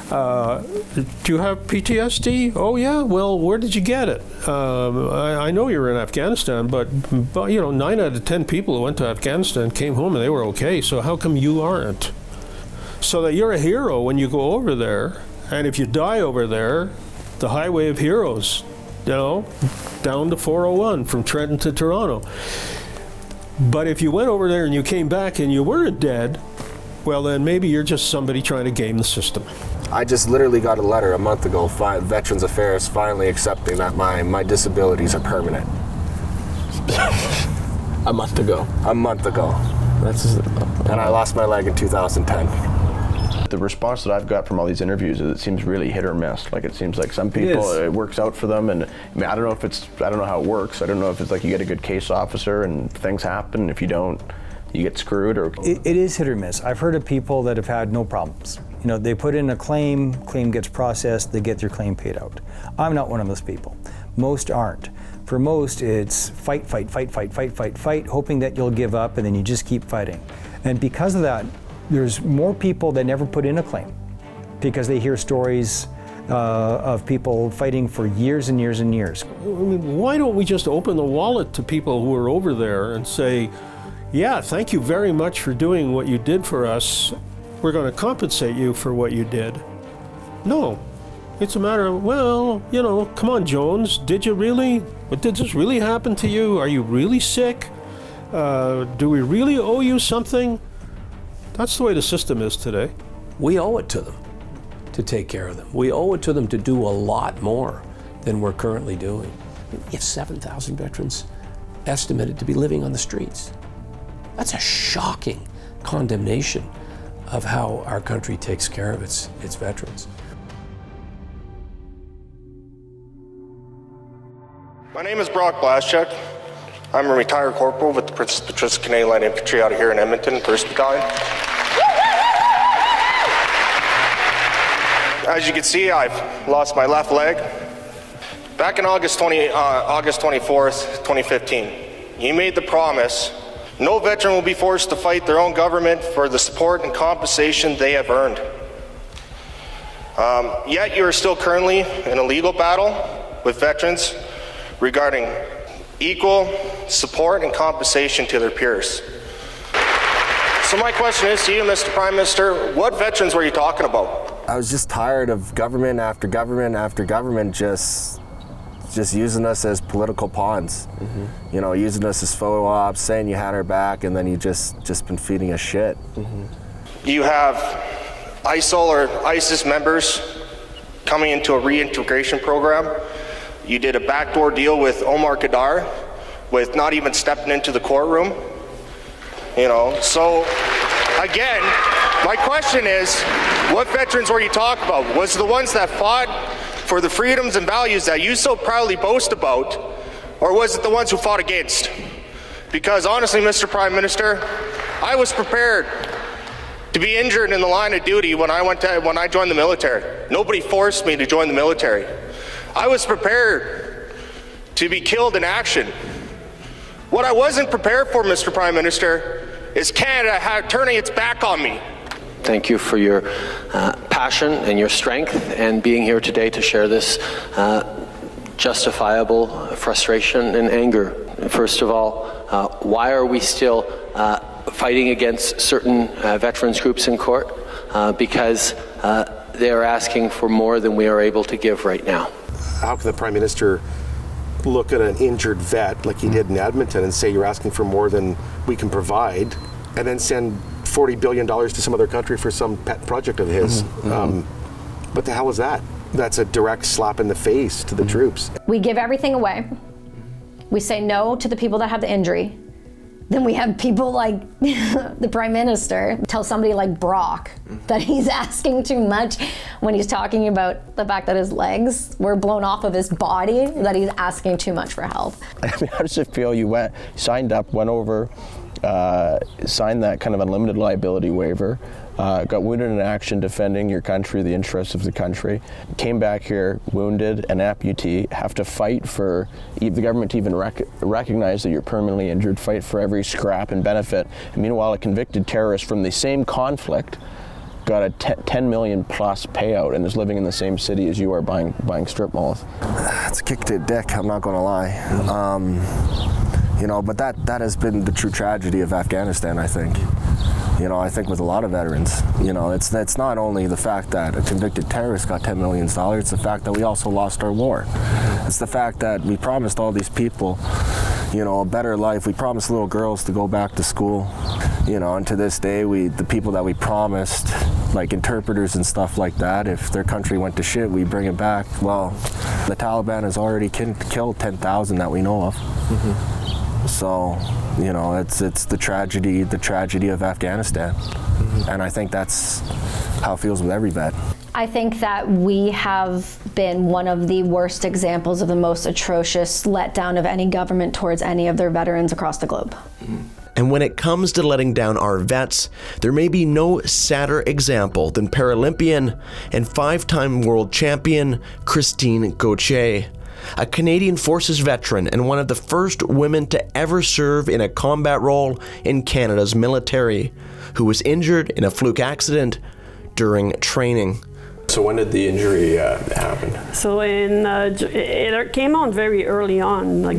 Do you have PTSD? Oh yeah, well, where did you get it? I know you were in Afghanistan, but 9 out of 10 people who went to Afghanistan came home and they were okay, so how come you aren't? So that you're a hero when you go over there, and if you die over there, the highway of heroes, down to 401 from Trenton to Toronto. But if you went over there and you came back and you weren't dead, well then maybe you're just somebody trying to game the system. I just literally got a letter a month ago, Veterans Affairs finally accepting that my disabilities are permanent. A month ago? A month ago. And I lost my leg in 2010. The response that I've got from all these interviews is it seems really hit or miss. Like it seems like some people it works out for them, and I mean I don't know how it works. I don't know if it's like you get a good case officer and things happen. If you don't, you get screwed? Or it is hit or miss. I've heard of people that have had no problems. You know, they put in a claim gets processed, they get their claim paid out. I'm not one of those people. Most aren't. For most, it's fight, hoping that you'll give up, and then you just keep fighting. And because of that, there's more people that never put in a claim because they hear stories of people fighting for years and years and years. I mean, why don't we just open the wallet to people who are over there and say, yeah, thank you very much for doing what you did for us. We're going to compensate you for what you did. No, it's a matter of, well, you know, come on, Jones, did you really? But did this really happen to you? Are you really sick? Do we really owe you something? That's the way the system is today. We owe it to them to take care of them. We owe it to them to do a lot more than we're currently doing. We have 7,000 veterans estimated to be living on the streets. That's a shocking condemnation of how our country takes care of its veterans. My name is Brock Blaschuk. I'm a retired corporal with the Princess Patricia Canadian Light Infantry out of here in Edmonton, 1st Battalion. As you can see, I've lost my left leg. Back in August 24th, 2015, you made the promise, no veteran will be forced to fight their own government for the support and compensation they have earned. Yet you are still currently in a legal battle with veterans regarding equal support and compensation to their peers. So my question is to you, Mr. Prime Minister, what veterans were you talking about? I was just tired of government after government after government just using us as political pawns. Mm-hmm. You know, using us as photo ops, saying you had our back, and then you just been feeding us shit. Mm-hmm. You have ISIL or ISIS members coming into a reintegration program. You did a backdoor deal with Omar Khadr with not even stepping into the courtroom. You know, so again, my question is, what veterans were you talking about? Was it the ones that fought for the freedoms and values that you so proudly boast about, or was it the ones who fought against? Because honestly, Mr. Prime Minister, I was prepared to be injured in the line of duty when I joined the military. Nobody forced me to join the military. I was prepared to be killed in action. What I wasn't prepared for, Mr. Prime Minister, is Canada turning its back on me. Thank you for your passion and your strength and being here today to share this justifiable frustration and anger. First of all, why are we still fighting against certain veterans groups in court? Because they are asking for more than we are able to give right now. How can the Prime Minister look at an injured vet like he did in Edmonton and say you're asking for more than we can provide, and then send $40 billion to some other country for some pet project of his? What the hell is that? That's a direct slap in the face to the troops. We give everything away. We say no to the people that have the injury. Then we have people like the Prime Minister tell somebody like Brock that he's asking too much when he's talking about the fact that his legs were blown off of his body, that he's asking too much for help. I mean, how does it feel? You signed up, went over, signed that kind of unlimited liability waiver, got wounded in action defending your country, the interests of the country, came back here wounded, an amputee, have to fight for the government to even recognize that you're permanently injured, fight for every scrap and benefit. And meanwhile, a convicted terrorist from the same conflict got a 10 million plus payout and is living in the same city as you are buying strip malls. It's a kick to the dick, I'm not gonna lie. You know, but that has been the true tragedy of Afghanistan, I think. You know, I think with a lot of veterans, you know, it's not only the fact that a convicted terrorist got $10 million, it's the fact that we also lost our war. It's the fact that we promised all these people, you know, a better life. We promised little girls to go back to school, you know, and to this day, the people that we promised, like interpreters and stuff like that, if their country went to shit, we bring it back. Well, the Taliban has already killed 10,000 that we know of. So, you know, it's the tragedy of Afghanistan. And I think that's how it feels with every vet. I think that we have been one of the worst examples of the most atrocious letdown of any government towards any of their veterans across the globe. And when it comes to letting down our vets, there may be no sadder example than Paralympian and 5-time world champion Christine Gauthier, a Canadian Forces veteran and one of the first women to ever serve in a combat role in Canada's military, who was injured in a fluke accident during training. So when did the injury happen? So it came on very early on, like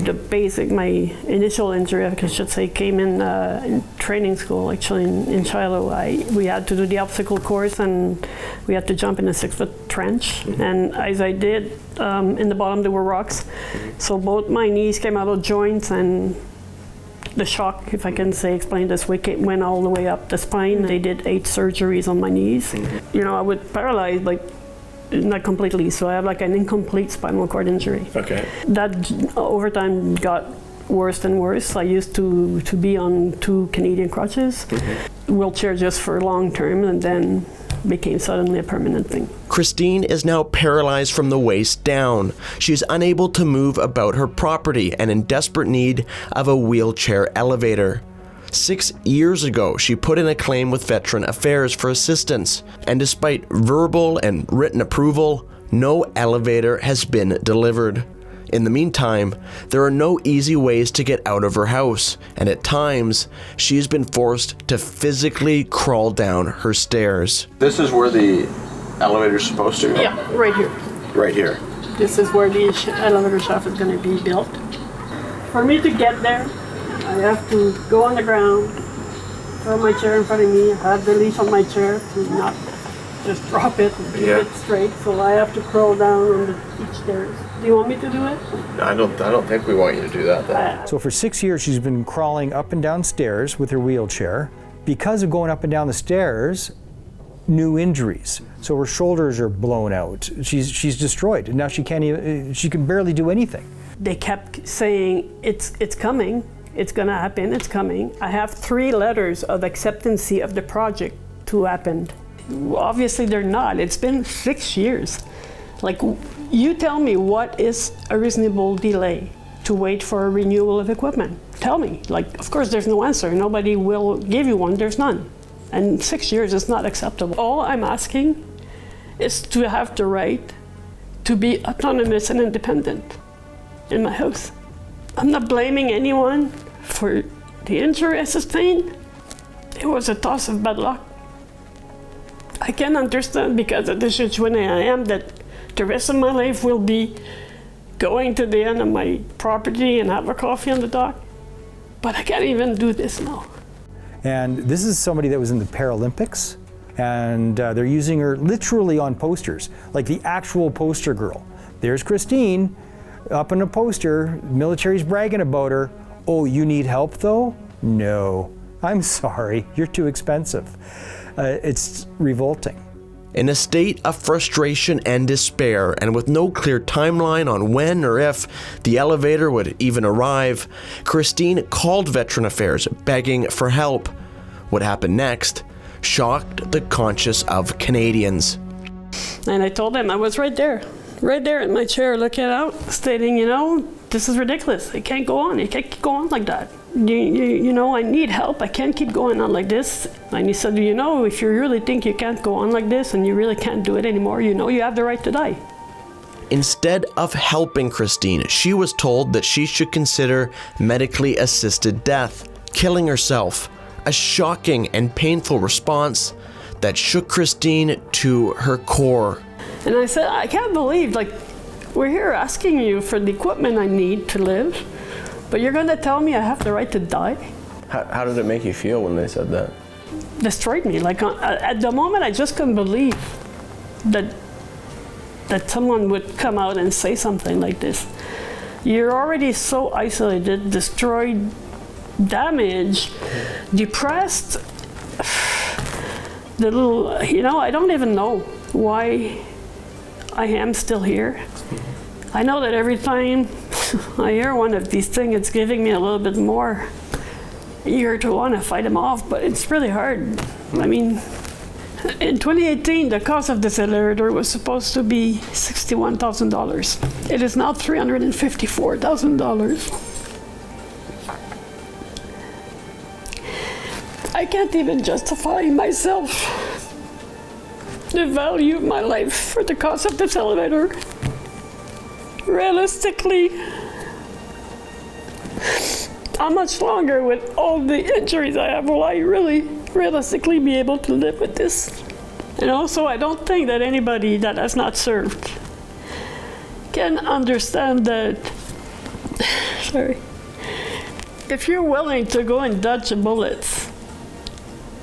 my initial injury, I should say, came in training school, actually in Shiloh. We had to do the obstacle course and we had to jump in a 6-foot trench. And as I did, in the bottom there were rocks. So both my knees came out of joints and the shock, if I can explain this way, went all the way up the spine. They did 8 surgeries on my knees. You know, I was paralyzed, like, not completely, so I have like an incomplete spinal cord injury. Okay. That over time got worse and worse. I used to be on 2 Canadian crutches, wheelchair just for long term, and then became suddenly a permanent thing. Christine is now paralyzed from the waist down. She is unable to move about her property and in desperate need of a wheelchair elevator. 6 years ago, she put in a claim with Veteran Affairs for assistance, and despite verbal and written approval, no elevator has been delivered. In the meantime, there are no easy ways to get out of her house, and at times, she's been forced to physically crawl down her stairs. This is where the elevator's supposed to go? Yeah, right here. Right here. This is where the elevator shaft is going to be built. For me to get there, I have to go on the ground, throw my chair in front of me, have the leash on my chair to not just drop it and keep it straight, so I have to crawl down on each stairs. Do you want me to do it? I don't think we want you to do that then. So for 6 years she's been crawling up and down stairs with her wheelchair. Because of going up and down the stairs, new injuries. So her shoulders are blown out. She's destroyed. And now she can barely do anything. They kept saying, it's coming, it's gonna happen, it's coming. I have 3 letters of acceptance of the project to happen. Obviously they're not. It's been 6 years. Like, you tell me what is a reasonable delay to wait for a renewal of equipment. Tell me. Like, of course there's no answer. Nobody will give you one. There's none. And 6 years is not acceptable. All I'm asking is to have the right to be autonomous and independent in my house. I'm not blaming anyone for the injury I sustained. It was a toss of bad luck. I can understand, because at the situation I am, that the rest of my life will be going to the end of my property and have a coffee on the dock. But I can't even do this now. And this is somebody that was in the Paralympics, and they're using her literally on posters, like the actual poster girl. There's Christine up in a poster, military's bragging about her. Oh, you need help though? No, I'm sorry, you're too expensive. It's revolting. In a state of frustration and despair, and with no clear timeline on when or if the elevator would even arrive, Christine called Veteran Affairs begging for help. What happened next shocked the conscience of Canadians. And I told them I was right there in my chair looking out, stating, this is ridiculous. It can't go on. It can't keep going on like that. You know, I need help. I can't keep going on like this. And he said, if you really think you can't go on like this and you really can't do it anymore, you have the right to die. Instead of helping Christine, she was told that she should consider medically assisted death, killing herself. A shocking and painful response that shook Christine to her core. And I said, I can't believe, we're here asking you for the equipment I need to live, but you're going to tell me I have the right to die? How did it make you feel when they said that? Destroyed me. At the moment, I just couldn't believe that someone would come out and say something like this. You're already so isolated, destroyed, damaged, depressed. I don't even know why I am still here. I know that every time I hear one of these things, it's giving me a little bit more eager to want to fight them off, but it's really hard. I mean, in 2018, the cost of this elevator was supposed to be $61,000. It is now $354,000. I can't even justify myself the value of my life for the cost of this elevator. Realistically, how much longer with all the injuries I have will I really realistically be able to live with this? And also, I don't think that anybody that has not served can understand that, if you're willing to go and dodge the bullets,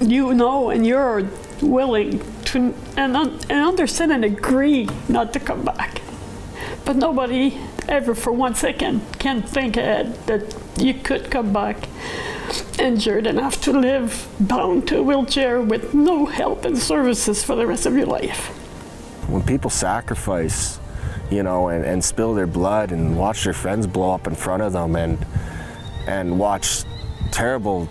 you know, and you're willing to and understand and agree not to come back. But nobody ever for 1 second can think ahead that you could come back injured and have to live bound to a wheelchair with no help and services for the rest of your life. When people sacrifice, you know, and spill their blood and watch their friends blow up in front of them and watch terrible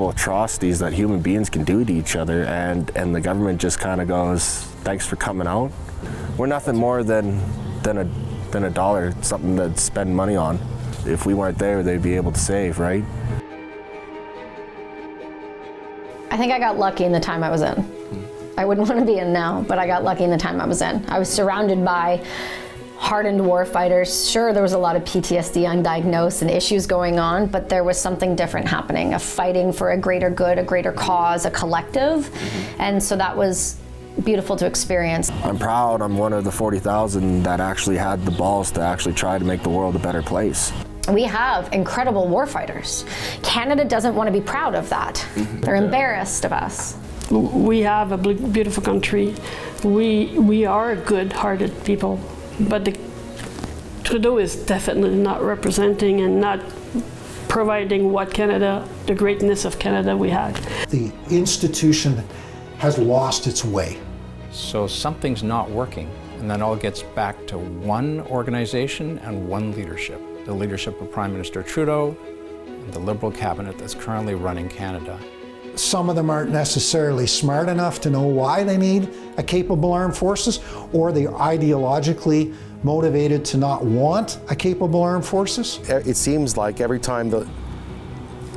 atrocities that human beings can do to each other, and the government just kind of goes, thanks for coming out. We're nothing more than a dollar, something to spend money on. If we weren't there, they'd be able to save, right? I think I got lucky in the time I was in. I wouldn't want to be in now, but I got lucky in the time I was in. I was surrounded by hardened war fighters. Sure, there was a lot of PTSD undiagnosed and issues going on, but there was something different happening, a fighting for a greater good, a greater cause, a collective. And so that was beautiful to experience. I'm proud I'm one of the 40,000 that actually had the balls to actually try to make the world a better place. We have incredible war fighters. Canada doesn't want to be proud of that. They're embarrassed of us. We have a beautiful country. We are good-hearted people, but Trudeau is definitely not representing and not providing what Canada, the greatness of Canada we had. The institution has lost its way. So something's not working, and that all gets back to one organization and one leadership. The leadership of Prime Minister Trudeau and the Liberal cabinet that's currently running Canada. Some of them aren't necessarily smart enough to know why they need a capable armed forces, or they're ideologically motivated to not want a capable armed forces. It seems like every time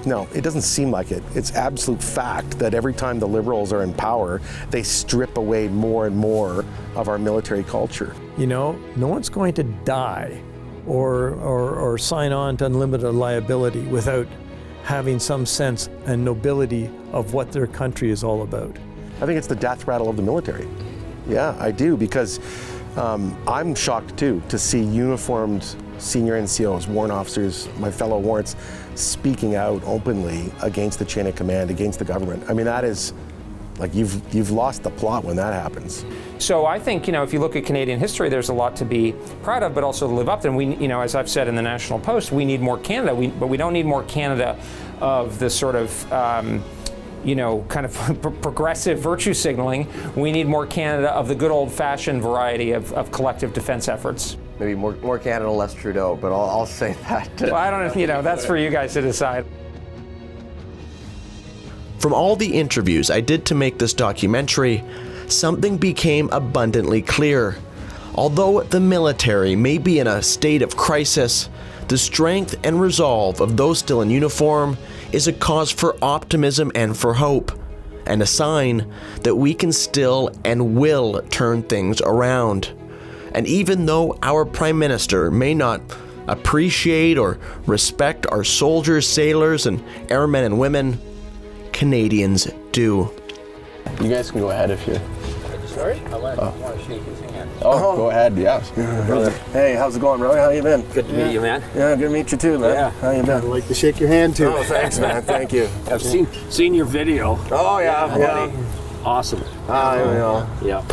no, it doesn't seem like it. It's absolute fact that every time the Liberals are in power, they strip away more and more of our military culture. You know, no one's going to die or sign on to unlimited liability without having some sense and nobility of what their country is all about. I think it's the death rattle of the military. Yeah, I do, because I'm shocked too to see uniformed senior NCOs, warrant officers, my fellow warrants, speaking out openly against the chain of command, against the government. I mean, that is, like, you've lost the plot when that happens. So I think, you know, if you look at Canadian history, there's a lot to be proud of, but also to live up to. And we, you know, as I've said in the National Post, we need more Canada, but we don't need more Canada of the sort of, you know, kind of progressive virtue signaling. We need more Canada of the good old-fashioned variety of collective defense efforts. Maybe more Canada, less Trudeau, but I'll say that. Well, I don't know, you know, that's for you guys to decide. From all the interviews I did to make this documentary, something became abundantly clear. Although the military may be in a state of crisis, the strength and resolve of those still in uniform is a cause for optimism and for hope, and a sign that we can still and will turn things around. And even though our Prime Minister may not appreciate or respect our soldiers, sailors, and airmen and women, Canadians do. You guys can go ahead if you're... Sorry? I want to shake his hand. Oh, go ahead, yes. Hey, how's it going, brother? How you been? Good to meet you, man. Yeah, good to meet you too, man. Yeah. How you been? I'd like to shake your hand, too. Oh, thanks, man. Thank you. I've seen your video. Oh, yeah. Awesome. Ah, there we go. Yeah.